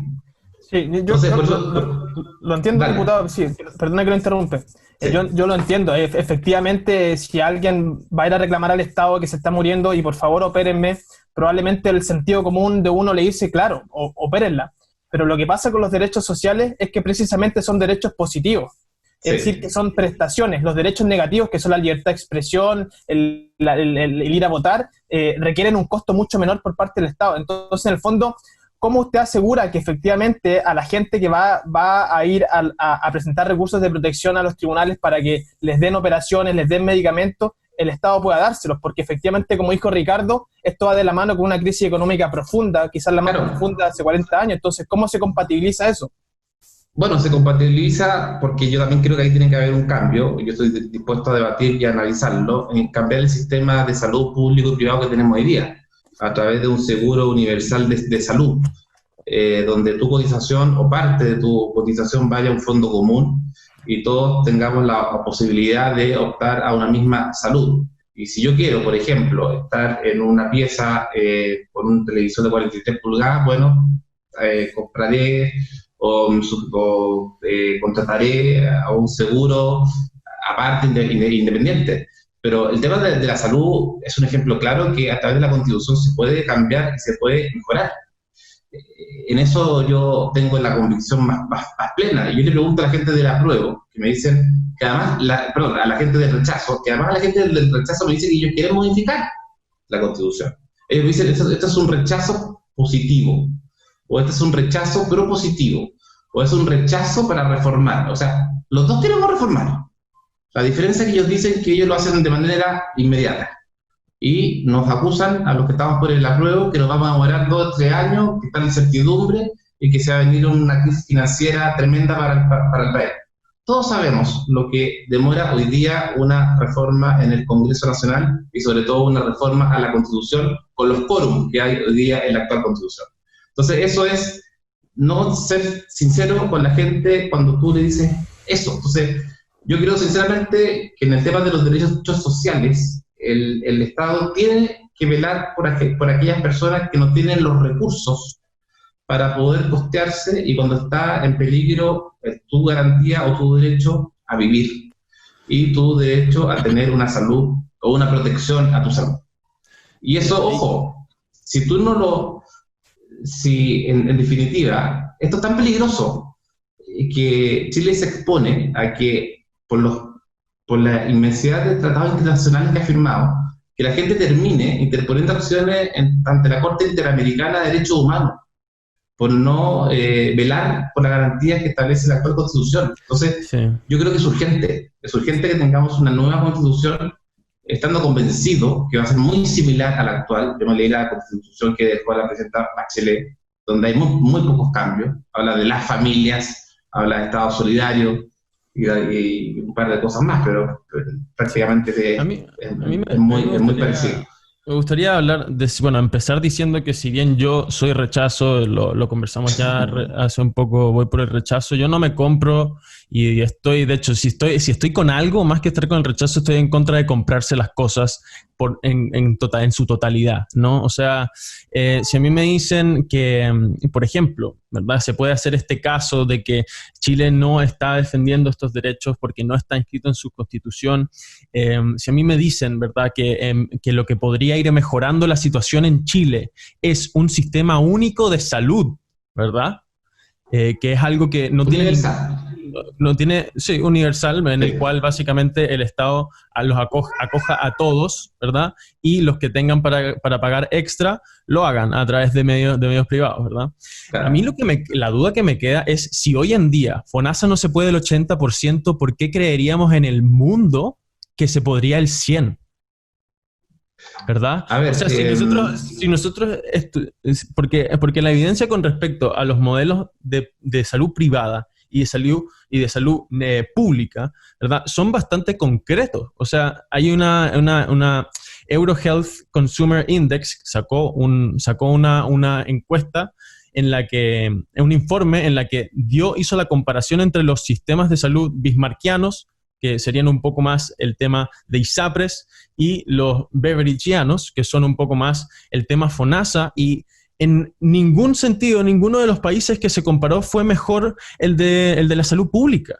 Sí, yo lo entiendo, dale. Diputado, sí, perdona que lo interrumpe. Sí. Yo lo entiendo, efectivamente, si alguien va a ir a reclamar al Estado que se está muriendo y por favor opérenme, probablemente el sentido común de uno le dice, claro, opérenla. Pero lo que pasa con los derechos sociales es que precisamente son derechos positivos. Es decir, que son prestaciones. Los derechos negativos, que son la libertad de expresión, el ir a votar, requieren un costo mucho menor por parte del Estado. Entonces, en el fondo, ¿cómo usted asegura que efectivamente a la gente que va a ir a presentar recursos de protección a los tribunales para que les den operaciones, les den medicamentos, el Estado pueda dárselos? Porque efectivamente, como dijo Ricardo, esto va de la mano con una crisis económica profunda, quizás la más profunda hace 40 años. Entonces, ¿cómo se compatibiliza eso? Bueno, se compatibiliza porque yo también creo que ahí tiene que haber un cambio. Yo estoy dispuesto a debatir y a analizarlo, en cambiar el sistema de salud público y privado que tenemos hoy día, a través de un seguro universal de salud, donde tu cotización o parte de tu cotización vaya a un fondo común y todos tengamos la posibilidad de optar a una misma salud. Y si yo quiero, por ejemplo, estar en una pieza con un televisor de 43 pulgadas, bueno, compraré o contrataré a un seguro aparte independiente. Pero el tema de la salud es un ejemplo claro que a través de la Constitución se puede cambiar y se puede mejorar. En eso yo tengo la convicción más plena. Y yo le pregunto a la gente del apruebo, que me dicen que además, a la gente del rechazo, que además a la gente del rechazo me dice que ellos quieren modificar la Constitución. Ellos dicen, esto es un rechazo positivo, o este es un rechazo propositivo, o es un rechazo para reformar. O sea, los dos queremos reformar. La diferencia es que ellos dicen que ellos lo hacen de manera inmediata. Y nos acusan a los que estamos por el apruebo que nos vamos a demorar 2 o 3 años, que están en incertidumbre y que se va a venir una crisis financiera tremenda para el país. Todos sabemos lo que demora hoy día una reforma en el Congreso Nacional y sobre todo una reforma a la Constitución con los quórums que hay hoy día en la actual Constitución. Entonces eso es no ser sincero con la gente cuando tú le dices eso. Entonces yo creo sinceramente que en el tema de los derechos sociales el Estado tiene que velar por aquellas personas que no tienen los recursos para poder costearse y cuando está en peligro tu garantía o tu derecho a vivir y tu derecho a tener una salud o una protección a tu salud. Y eso, ojo, si tú no lo... Si en definitiva, esto es tan peligroso que Chile se expone a que por la inmensidad de tratados internacionales que ha firmado, que la gente termine interponiendo acciones ante la Corte Interamericana de Derechos Humanos por no velar por las garantías que establece la actual Constitución. Entonces, sí, yo creo que es urgente que tengamos una nueva Constitución, estando convencido que va a ser muy similar a la actual. Yo me leí la Constitución que dejó la presidenta Bachelet, donde hay muy pocos cambios. Habla de las familias, habla de Estado solidario y un par de cosas más, pero prácticamente es muy parecido. Me gustaría hablar empezar diciendo que si bien yo soy rechazo, lo conversamos ya hace un poco, voy por el rechazo, yo no me compro y estoy, de hecho, si estoy con algo, más que estar con el rechazo, estoy en contra de comprarse las cosas en su totalidad, ¿no? O sea, si a mí me dicen que, por ejemplo, ¿verdad? Se puede hacer este caso de que Chile no está defendiendo estos derechos porque no está inscrito en su constitución. Si a mí me dicen, ¿verdad?, que lo que podría ir mejorando la situación en Chile es un sistema único de salud, ¿verdad? Que es algo que no tiene, sí, universal, en el cual básicamente el Estado los acoja a todos, ¿verdad? Y los que tengan para pagar extra, lo hagan a través de medios privados, ¿verdad? Claro. A mí la duda que me queda es, si hoy en día FONASA no se puede el 80%, ¿por qué creeríamos en el mundo que se podría el 100%? ¿Verdad? A ver, o sea, si nosotros porque la evidencia con respecto a los modelos de salud privada y de salud pública, ¿verdad?, son bastante concretos. O sea, hay una EuroHealth Consumer Index, sacó una encuesta en la que, un informe en la que hizo la comparación entre los sistemas de salud bismarckianos, que serían un poco más el tema de ISAPRES, y los beveridgeanos, que son un poco más el tema FONASA, y en ningún sentido, ninguno de los países que se comparó fue mejor el de la salud pública,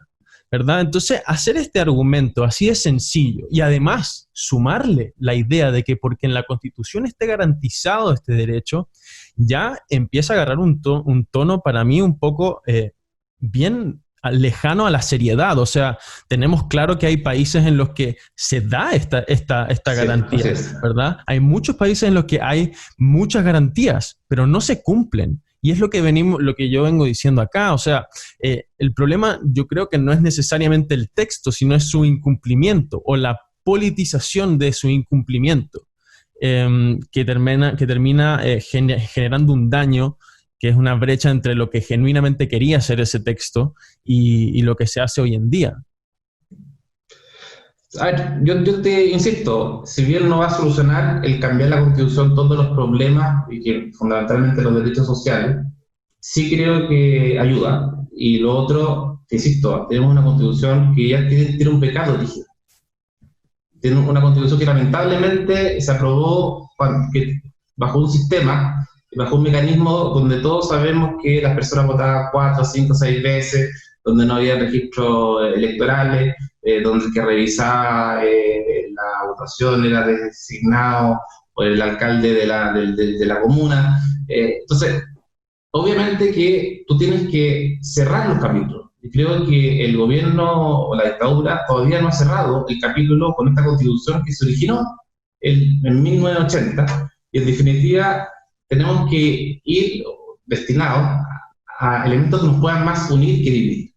¿verdad? Entonces, hacer este argumento así de sencillo y además sumarle la idea de que porque en la Constitución esté garantizado este derecho, ya empieza a agarrar un tono para mí un poco bien lejano a la seriedad. O sea, tenemos claro que hay países en los que se da esta garantía, ¿verdad? Hay muchos países en los que hay muchas garantías, pero no se cumplen. Y es lo que yo vengo diciendo acá. O sea, el problema yo creo que no es necesariamente el texto, sino es su incumplimiento o la politización de su incumplimiento, que termina generando un daño, que es una brecha entre lo que genuinamente quería hacer ese texto y lo que se hace hoy en día. A ver, yo te insisto, si bien no va a solucionar el cambiar la Constitución todos los problemas, y que fundamentalmente los derechos sociales, sí creo que ayuda. Y lo otro, te insisto, tenemos una Constitución que ya tiene un pecado original. Tiene una Constitución que lamentablemente se aprobó bajo un sistema, bajo un mecanismo donde todos sabemos que las personas votaban 4, 5, 6 veces, donde no había registros electorales, donde el que revisaba la votación era designado por el alcalde de la comuna. Entonces, obviamente que tú tienes que cerrar los capítulos. Y creo que el gobierno o la dictadura todavía no ha cerrado el capítulo con esta Constitución que se originó en 1980, y en definitiva tenemos que ir destinados a elementos que nos puedan más unir que dividir.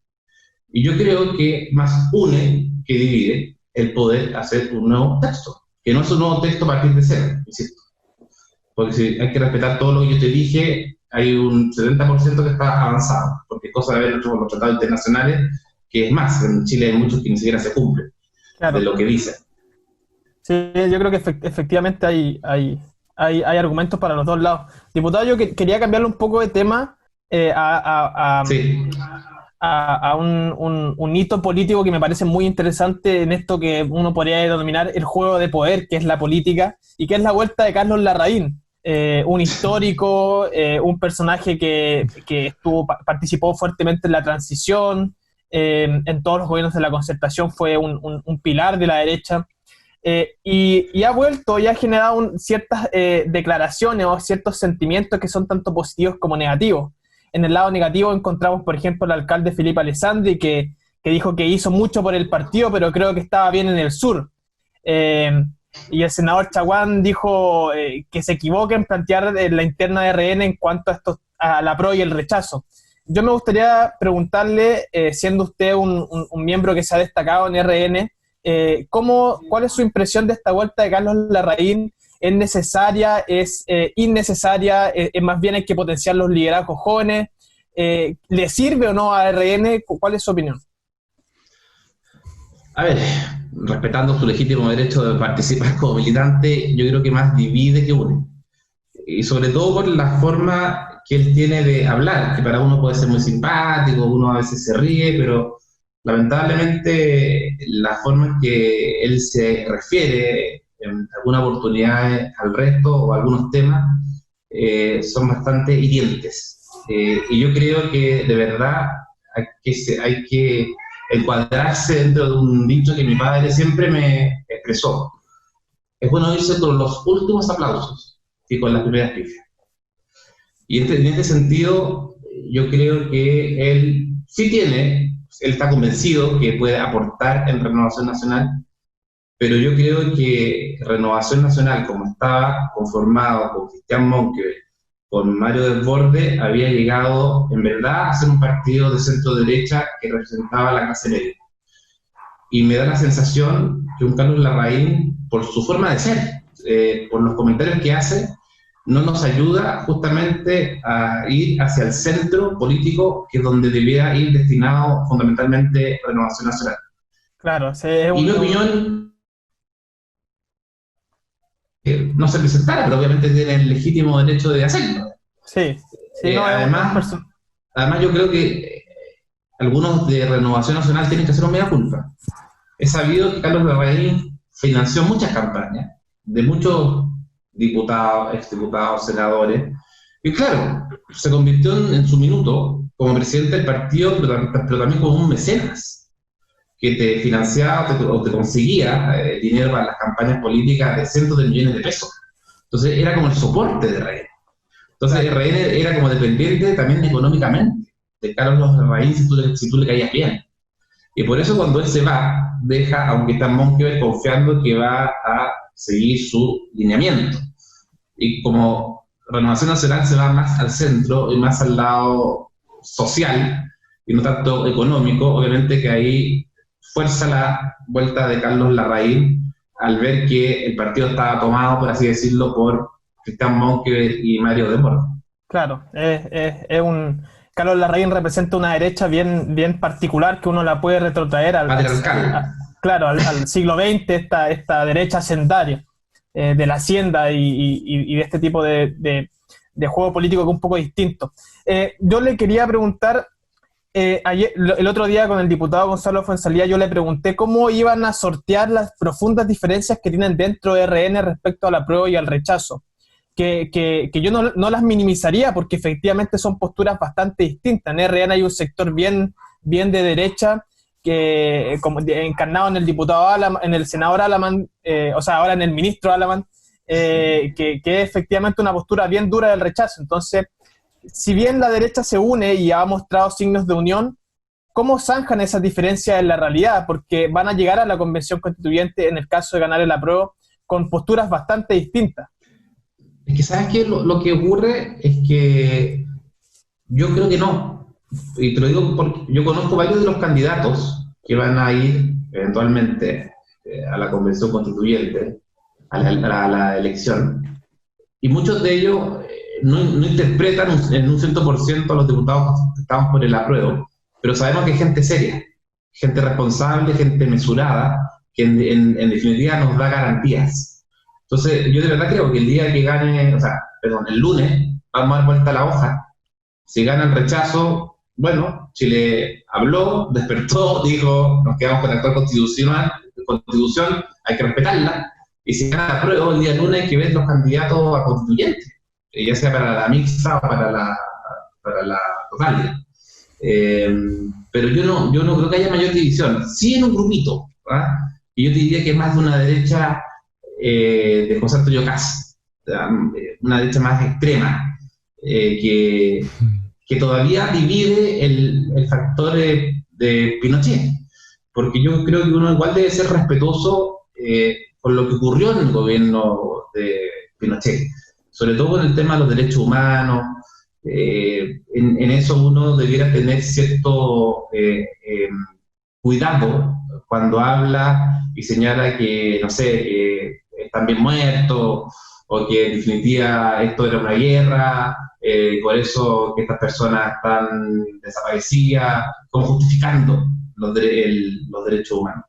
Y yo creo que más une que divide el poder hacer un nuevo texto, que no es un nuevo texto a partir de cero, insisto. Porque si hay que respetar todo lo que yo te dije, hay un 70% que está avanzado, porque es cosa de ver los tratados internacionales, que es más, en Chile hay muchos que ni siquiera se cumplen, claro, de lo que dicen. Sí, yo creo que efectivamente hay argumentos para los dos lados. Diputado, yo quería cambiarle un poco de tema sí, a un hito político que me parece muy interesante en esto que uno podría denominar el juego de poder, que es la política, y que es la vuelta de Carlos Larraín, un histórico, un personaje que participó fuertemente en la transición, en todos los gobiernos de la Concertación fue un pilar de la derecha, y ha vuelto y ha generado ciertas declaraciones o ciertos sentimientos que son tanto positivos como negativos. En el lado negativo encontramos, por ejemplo, al alcalde Felipe Alessandri, que dijo que hizo mucho por el partido, pero creo que estaba bien en el sur. Y el senador Chaguán dijo que se equivoca en plantear la interna de RN en cuanto a la pro y el rechazo. Yo me gustaría preguntarle, siendo usted un miembro que se ha destacado en RN, ¿cuál es su impresión de esta vuelta de Carlos Larraín? ¿Es necesaria? ¿Es innecesaria? Más bien hay que potenciar los liderazgos jóvenes. ¿Le sirve o no a RN? ¿Cuál es su opinión? A ver, respetando su legítimo derecho de participar como militante, yo creo que más divide que une. Y sobre todo por la forma que él tiene de hablar, que para uno puede ser muy simpático, uno a veces se ríe, pero lamentablemente la forma en que él se refiere en algunas oportunidades al resto o a algunos temas son bastante hirientes. Y yo creo que de verdad hay que encuadrarse dentro de un dicho que mi padre siempre me expresó. Es bueno irse con los últimos aplausos que con las primeras pifias. Y en este sentido, yo creo que él está convencido que puede aportar en Renovación Nacional, pero yo creo que Renovación Nacional, como estaba conformado con Cristian Monkeberg, con Mario Desbordes, había llegado en verdad a ser un partido de centro-derecha que representaba a la clase media. Y me da la sensación que un Carlos Larraín, por su forma de ser, por los comentarios que hace, no nos ayuda justamente a ir hacia el centro político, que es donde debiera ir destinado fundamentalmente Renovación Nacional. Claro, y mi opinión, no se presentara, pero obviamente tiene el legítimo derecho de hacerlo. Sí. Además, yo creo que algunos de Renovación Nacional tienen que hacer un mea culpa. He sabido que Carlos Larraín financió muchas campañas de muchos diputados, exdiputados, senadores, y claro, se convirtió en su minuto como presidente del partido, pero también como un mecenas, que te financiaba o te conseguía dinero para las campañas políticas de cientos de millones de pesos. Entonces era como el soporte de RN. Entonces RN era como dependiente también económicamente de Carlos Larraín si tú le caías bien. Y por eso cuando él se va, deja a un Cristian Monkeberg confiando que va a seguir su lineamiento. Y como Renovación Nacional se va más al centro y más al lado social y no tanto económico, obviamente que ahí fuerza la vuelta de Carlos Larraín al ver que el partido estaba tomado, por así decirlo, por Cristian Monkeberg y Mario Desbordes. Claro, Carlos Larraín representa una derecha bien particular que uno la puede retrotraer al siglo XX, esta derecha hacendaria de la hacienda y de este tipo de juego político que es un poco distinto. Yo le quería preguntar, el otro día con el diputado Gonzalo Fuenzalía, yo le pregunté cómo iban a sortear las profundas diferencias que tienen dentro de RN respecto al apruebo y al rechazo. Que yo no las minimizaría porque efectivamente son posturas bastante distintas. En RN hay un sector bien de derecha, que encarnado en el diputado Alaman, en el senador Alaman, ahora en el ministro Alaman, que es efectivamente una postura bien dura del rechazo. Entonces, si bien la derecha se une y ha mostrado signos de unión, ¿cómo zanjan esas diferencias en la realidad? Porque van a llegar a la convención constituyente en el caso de ganar el apruebo con posturas bastante distintas. Es que, ¿sabes qué? Lo que ocurre es que yo creo que no. Y te lo digo porque yo conozco varios de los candidatos que van a ir eventualmente a la convención constituyente, a la elección, y muchos de ellos no interpretan en un 100% a los diputados que estamos por el apruebo, pero sabemos que es gente seria, gente responsable, gente mesurada, que en definitiva nos da garantías. Entonces, yo de verdad creo que el día que gane, el lunes, vamos a dar vuelta a la hoja. Si gana el rechazo, bueno, Chile habló, despertó, dijo, nos quedamos con la actual constitución, hay que respetarla, y si gana la prueba el día lunes hay que ver los candidatos a constituyentes, ya sea para la mixta o para la total. Pero yo no creo que haya mayor división, sí en un grupito, ¿verdad? Y yo te diría que es más de una derecha de José Antonio Kast, una derecha más extrema, que todavía divide el factor de Pinochet, porque yo creo que uno igual debe ser respetuoso por lo que ocurrió en el gobierno de Pinochet, sobre todo con el tema de los derechos humanos. En eso uno debiera tener cierto cuidado cuando habla y señala que, no sé, que están bien muertos, o que en definitiva esto era una guerra, por eso que estas personas están desaparecidas, como justificando los derechos humanos.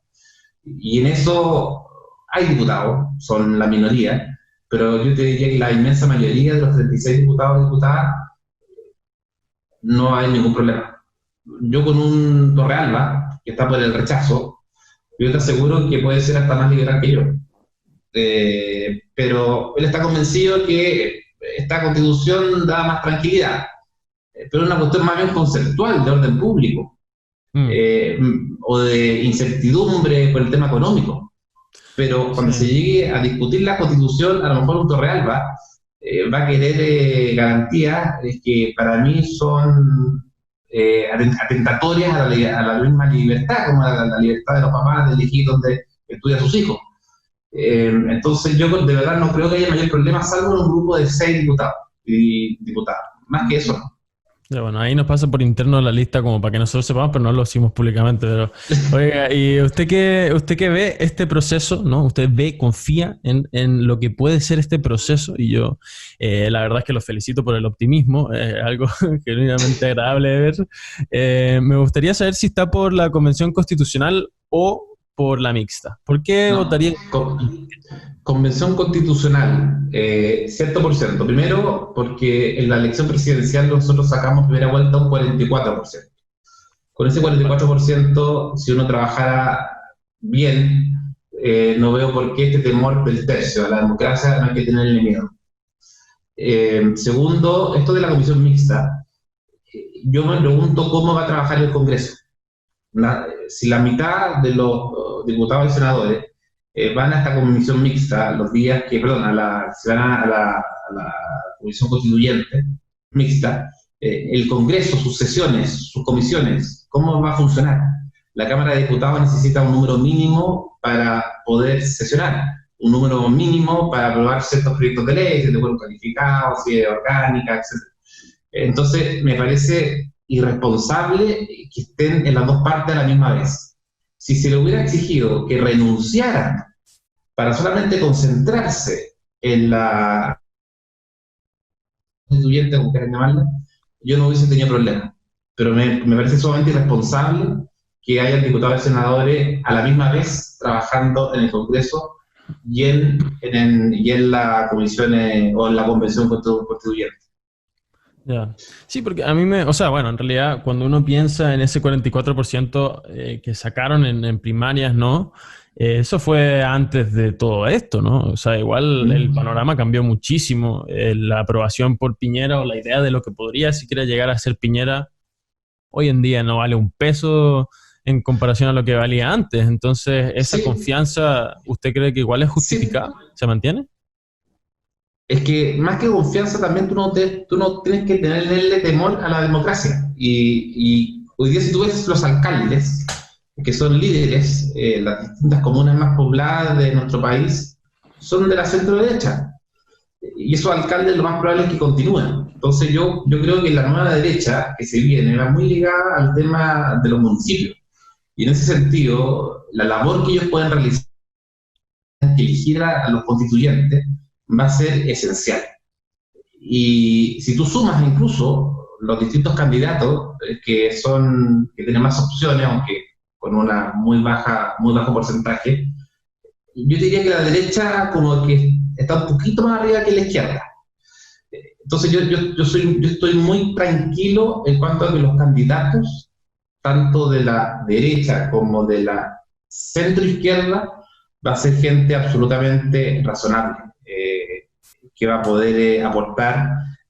Y en eso hay diputados, son la minoría, pero yo te diría que la inmensa mayoría de los 36 diputados y diputadas no hay ningún problema. Yo con un Torrealba, que está por el rechazo, yo te aseguro que puede ser hasta más liberal que yo. Pero él está convencido que esta constitución da más tranquilidad, pero es una cuestión más bien conceptual, de orden público, o de incertidumbre por el tema económico. Pero cuando se llegue a discutir la constitución, a lo mejor un Torrealba va a querer garantías que para mí son atentatorias a la misma libertad, como la libertad de los papás de elegir dónde estudian sus hijos. Entonces yo de verdad no creo que haya mayor problema, salvo en un grupo de 6 diputados y diputadas. Más que eso, no. Ya, bueno, ahí nos pasa por interno la lista como para que nosotros sepamos, pero no lo decimos públicamente. Pero, oiga, y usted que ve este proceso, ¿no? Usted confía en lo que puede ser este proceso, y yo la verdad es que lo felicito por el optimismo, algo genuinamente agradable de ver. Me gustaría saber si está por la Convención Constitucional o por la mixta. ¿Por qué votaría? Convención Constitucional, 100%. Primero, porque en la elección presidencial nosotros sacamos primera vuelta un 44%. Con ese 44%, si uno trabajara bien, no veo por qué este temor del tercio. A la democracia no hay que tenerle miedo. Segundo, esto de la comisión mixta, yo me pregunto cómo va a trabajar el Congreso. Si la mitad de los diputados y senadores van a esta comisión mixta los días que, si van a la comisión constituyente mixta, el Congreso, sus sesiones, sus comisiones, ¿cómo va a funcionar? La Cámara de Diputados necesita un número mínimo para poder sesionar, un número mínimo para aprobar ciertos proyectos de ley, si es de cuerpo calificado, si es orgánica, etc. Entonces, me parece irresponsable que estén en las dos partes a la misma vez. Si se le hubiera exigido que renunciaran para solamente concentrarse en la constituyente, como quieran llamarla, yo no hubiese tenido problema. Pero me parece sumamente irresponsable que haya diputados y senadores a la misma vez trabajando en el Congreso y en la comisión o en la convención constituyente. Ya. Sí, porque a mí en realidad cuando uno piensa en ese 44% que sacaron en primarias, ¿no? Eso fue antes de todo esto, ¿no? O sea, igual el panorama cambió muchísimo. La aprobación por Piñera, o la idea de lo que podría siquiera llegar a ser Piñera, hoy en día no vale un peso en comparación a lo que valía antes. Entonces, esa confianza, ¿usted cree que igual es justificada? ¿Se mantiene? Es que más que confianza también tú no tienes que tenerle temor a la democracia. Y hoy día si tú ves los alcaldes, que son líderes, las distintas comunas más pobladas de nuestro país, son de la centro derecha. Y esos alcaldes lo más probable es que continúen. Entonces yo creo que la nueva derecha que se viene va muy ligada al tema de los municipios. Y en ese sentido, la labor que ellos pueden realizar, que elegir a los constituyentes, va a ser esencial. Y si tú sumas incluso los distintos candidatos que tienen más opciones, aunque con una muy bajo porcentaje, yo diría que la derecha como que está un poquito más arriba que la izquierda. Entonces yo estoy muy tranquilo en cuanto a que los candidatos, tanto de la derecha como de la centro izquierda, va a ser gente absolutamente razonable, que va a poder aportar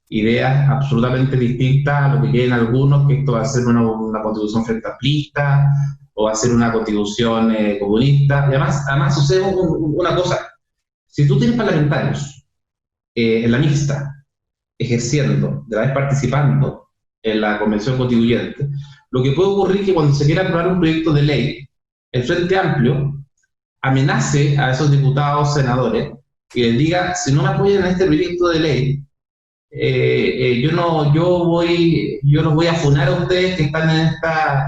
ideas absolutamente distintas a lo que quieren algunos, que esto va a ser una constitución frente amplista, o va a ser una constitución comunista. Y además sucede una cosa: si tú tienes parlamentarios en la mixta, ejerciendo, de la vez participando en la convención constituyente, lo que puede ocurrir es que cuando se quiera aprobar un proyecto de ley, el Frente Amplio amenace a esos diputados, senadores, y les diga: si no me apoyan en este proyecto de ley, yo los voy a funar a ustedes que están en esta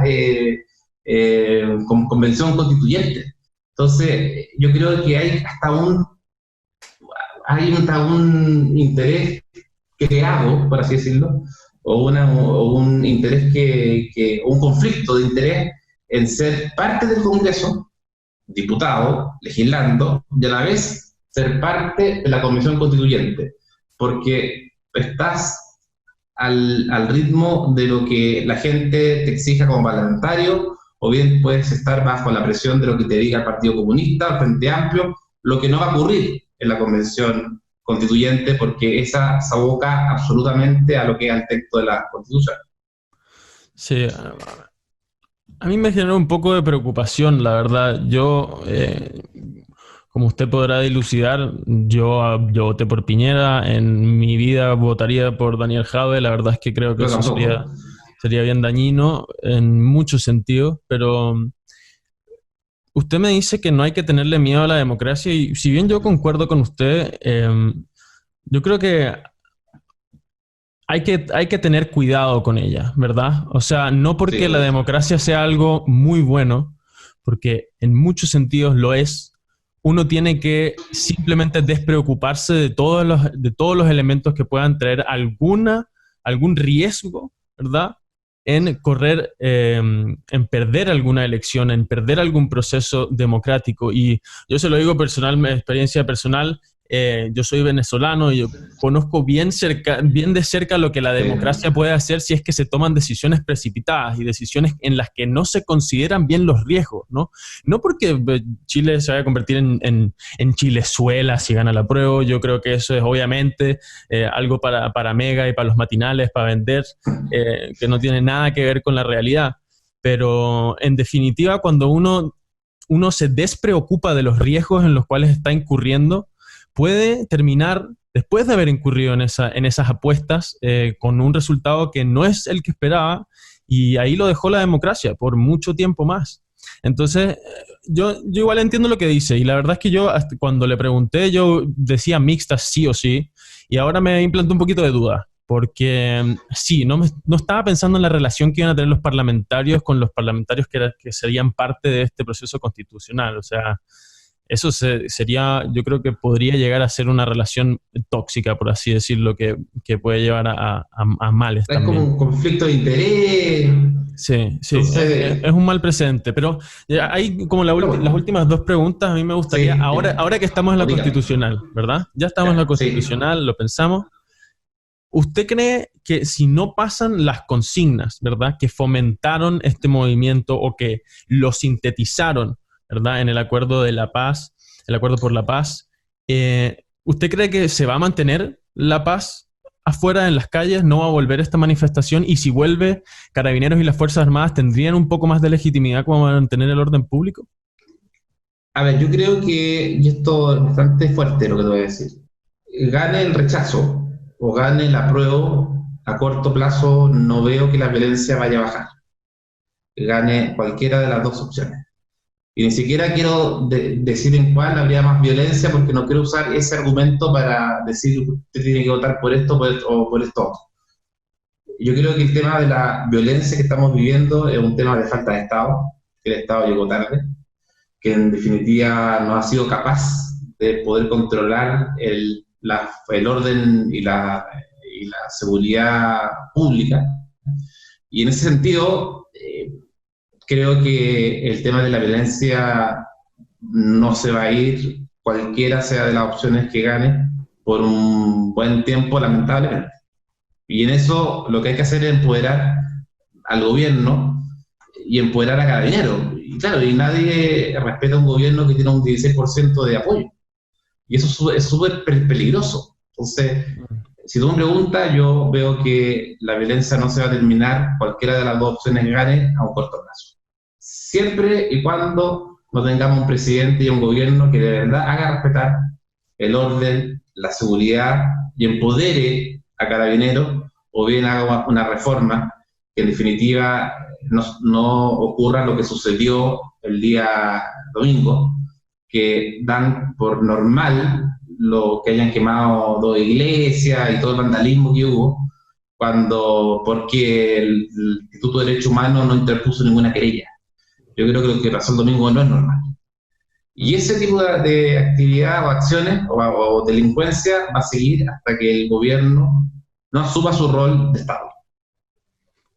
convención constituyente. Entonces, yo creo que hay hasta un interés creado, por así decirlo, o un interés un conflicto de interés en ser parte del Congreso, diputado, legislando, y a la vez ser parte de la Convención Constituyente, porque estás al ritmo de lo que la gente te exija como parlamentario, o bien puedes estar bajo la presión de lo que te diga el Partido Comunista, el Frente Amplio, lo que no va a ocurrir en la Convención Constituyente, porque esa se aboca absolutamente a lo que es el texto de la Constitución. Sí, a mí me generó un poco de preocupación, la verdad. Yo, como usted podrá dilucidar, yo voté por Piñera. En mi vida votaría por Daniel Jadwe. La verdad es que creo que eso sería bien dañino en muchos sentidos, pero usted me dice que no hay que tenerle miedo a la democracia, y si bien yo concuerdo con usted, yo creo que hay que tener cuidado con ella, ¿verdad? O sea, no porque Sí, la democracia sea algo muy bueno, porque en muchos sentidos lo es. Uno tiene que simplemente despreocuparse de todos los elementos que puedan traer algún riesgo, ¿verdad? En correr, en perder alguna elección, en perder algún proceso democrático. Y yo se lo digo experiencia personal. Yo soy venezolano y yo conozco bien de cerca lo que la democracia puede hacer si es que se toman decisiones precipitadas y decisiones en las que no se consideran bien los riesgos, ¿no? No porque Chile se vaya a convertir en Chilezuela si gana la prueba. Yo creo que eso es obviamente algo para Mega y para los matinales, para vender, que no tiene nada que ver con la realidad. Pero en definitiva, cuando uno se despreocupa de los riesgos en los cuales está incurriendo, puede terminar, después de haber incurrido en esas apuestas, con un resultado que no es el que esperaba, y ahí lo dejó la democracia por mucho tiempo más. Entonces, yo igual entiendo lo que dice, y la verdad es que yo, cuando le pregunté, yo decía mixta sí o sí, y ahora me implantó un poquito de duda, porque sí, no estaba pensando en la relación que iban a tener los parlamentarios con los parlamentarios que serían parte de este proceso constitucional. O sea, eso sería, yo creo que podría llegar a ser una relación tóxica, por así decirlo, que puede llevar a males es también. como un conflicto de interés. Sí, Entonces, es un mal precedente, pero hay como las últimas dos preguntas. A mí me gustaría, sí, ahora que estamos en la constitucional, ¿verdad? Ya estamos en la constitucional, sí. Lo pensamos. ¿Usted cree que si no pasan las consignas, ¿verdad?, que fomentaron este movimiento o que lo sintetizaron, ¿verdad?, en el acuerdo de la paz, el acuerdo por la paz, ¿usted cree que se va a mantener la paz afuera en las calles? ¿No va a volver esta manifestación? Y si vuelve, Carabineros y las Fuerzas Armadas tendrían un poco más de legitimidad como para mantener el orden público. A ver, yo creo que, y esto es bastante fuerte lo que te voy a decir, gane el rechazo o gane el apruebo, a corto plazo no veo que la violencia vaya a bajar. Gane cualquiera de las dos opciones. Y ni siquiera quiero decir en cuál habría más violencia, porque no quiero usar ese argumento para decir que usted tiene que votar por esto, o por esto otro. Yo creo que el tema de la violencia que estamos viviendo es un tema de falta de Estado, que el Estado llegó tarde, que en definitiva no ha sido capaz de poder controlar el orden y la seguridad pública. Y en ese sentido, creo que el tema de la violencia no se va a ir, cualquiera sea de las opciones que gane, por un buen tiempo, lamentablemente. Y en eso lo que hay que hacer es empoderar al gobierno y empoderar a Carabineros. Y claro, y nadie respeta a un gobierno que tiene un 16% de apoyo. Y eso es súper peligroso. Entonces, si tú me preguntas, yo veo que la violencia no se va a terminar, cualquiera de las dos opciones gane, a un corto plazo. Siempre y cuando no tengamos un presidente y un gobierno que de verdad haga respetar el orden, la seguridad y empodere a Carabineros, o bien haga una reforma que en definitiva no ocurra lo que sucedió el día domingo, que dan por normal lo que hayan quemado 2 iglesias y todo el vandalismo que hubo, porque el Instituto de Derechos Humanos no interpuso ninguna querella. Yo creo que lo que pasó el domingo no es normal. Y ese tipo de actividad o acciones o delincuencia va a seguir hasta que el gobierno no asuma su rol de Estado.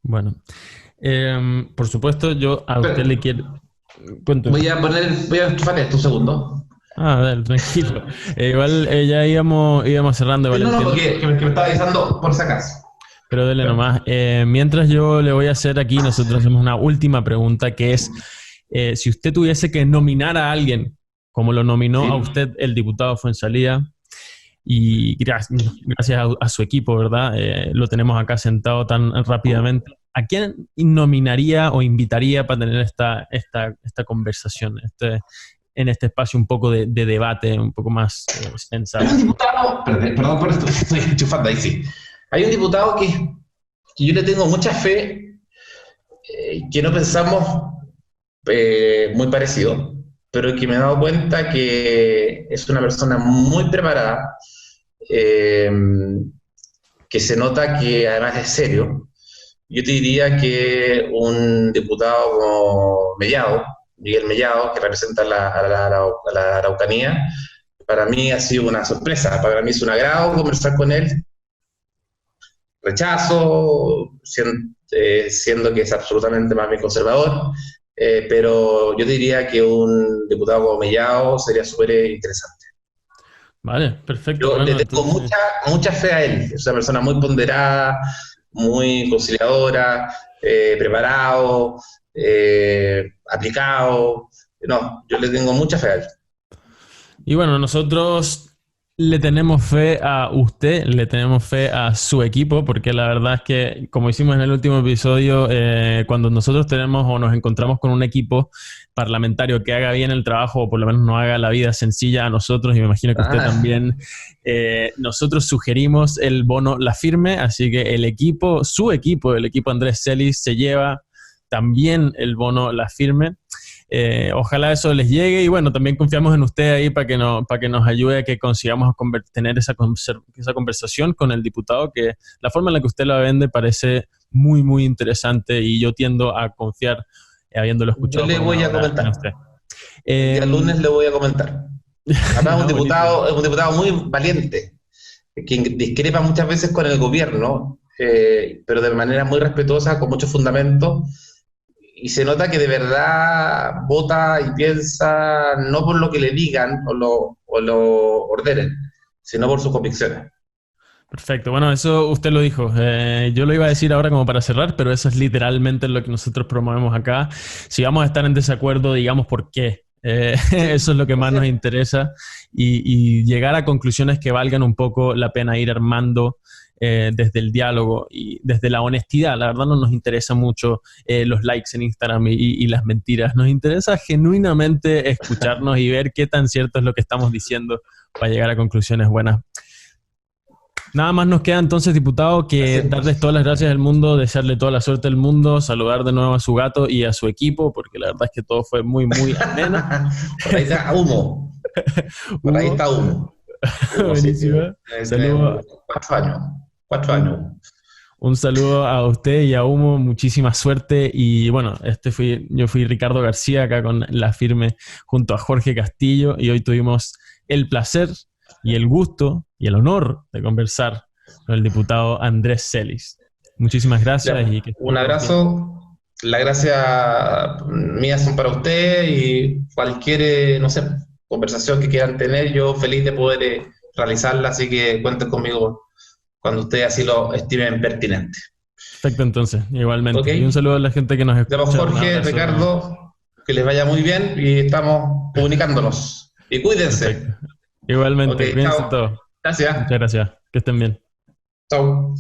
Bueno, por supuesto, yo a usted le quiero... Cuéntame. Voy a enchufar esto un segundo. Dale, tranquilo. Igual ya íbamos cerrando. Vale, no, porque me estaba avisando por si acaso. Pero dele nomás. Mientras yo le voy a hacer aquí, nosotros hacemos una última pregunta, que es, si usted tuviese que nominar a alguien, como lo nominó a usted el diputado Fuenzalía, y gracias a su equipo, ¿verdad? Lo tenemos acá sentado tan rápidamente. ¿A quién nominaría o invitaría para tener esta conversación, en este espacio un poco de debate, un poco más sensato? Hay un diputado, perdón por esto, estoy enchufando ahí, sí. Hay un diputado que yo le tengo mucha fe, que no pensamos muy parecido, pero que me he dado cuenta que es una persona muy preparada, que se nota que además es serio. Yo te diría que un diputado como Miguel Mellado, que representa a la Araucanía, para mí ha sido una sorpresa, para mí es un agrado conversar con él. Rechazo, siendo que es absolutamente más bien conservador, pero yo diría que un diputado como Mellado sería súper interesante. Vale, perfecto. Yo le tengo mucha fe a él, es una persona muy ponderada, muy conciliadora, preparado, aplicado. No, yo le tengo mucha fe a él. Y bueno, nosotros le tenemos fe a usted, le tenemos fe a su equipo, porque la verdad es que, como hicimos en el último episodio, cuando nosotros tenemos o nos encontramos con un equipo parlamentario que haga bien el trabajo, o por lo menos nos haga la vida sencilla a nosotros, y me imagino que usted también, nosotros sugerimos el bono La Firme, así que el equipo Andrés Celis, se lleva también el bono La Firme. Ojalá eso les llegue, y bueno, también confiamos en usted ahí para que nos ayude a que consigamos tener esa conversación con el diputado, que la forma en la que usted la vende parece muy, muy interesante, y yo tiendo a confiar, habiéndolo escuchado. Yo le voy a comentar. El lunes le voy a comentar. Además, es un diputado muy valiente, que discrepa muchas veces con el gobierno, pero de manera muy respetuosa, con mucho fundamento. Y se nota que de verdad vota y piensa no por lo que le digan o lo ordenen, sino por sus convicciones. Perfecto. Bueno, eso usted lo dijo. Yo lo iba a decir ahora como para cerrar, pero eso es literalmente lo que nosotros promovemos acá. Si vamos a estar en desacuerdo, digamos por qué. Eso es lo que más nos interesa, y llegar a conclusiones que valgan un poco la pena ir armando desde el diálogo y desde la honestidad. La verdad no nos interesa mucho los likes en Instagram y las mentiras. Nos interesa genuinamente escucharnos y ver qué tan cierto es lo que estamos diciendo para llegar a conclusiones buenas. Nada más nos queda entonces, diputado, que darles todas las gracias del mundo, desearle toda la suerte del mundo, saludar de nuevo a su gato y a su equipo, porque la verdad es que todo fue muy, muy ameno. Por ahí está Humo. Por ahí está Humo. Buenísimo. Saludos. 4 años. 4 años. Un saludo a usted y a Humo, muchísima suerte. Y bueno, yo fui Ricardo García, acá con La Firme, junto a Jorge Castillo, y hoy tuvimos el placer y el gusto y el honor de conversar con el diputado Andrés Celis. Muchísimas gracias. Ya, un abrazo. Las gracias mías son para usted y cualquier, no sé, conversación que quieran tener, yo feliz de poder realizarla, así que cuenten conmigo cuando ustedes así lo estimen pertinente. Perfecto, entonces, igualmente. Okay. Y un saludo a la gente que nos escucha. Jorge, Ricardo, que les vaya muy bien y estamos comunicándonos. Y cuídense. Perfecto. Igualmente, cuídense todos. Gracias. Muchas gracias. Que estén bien. Chao.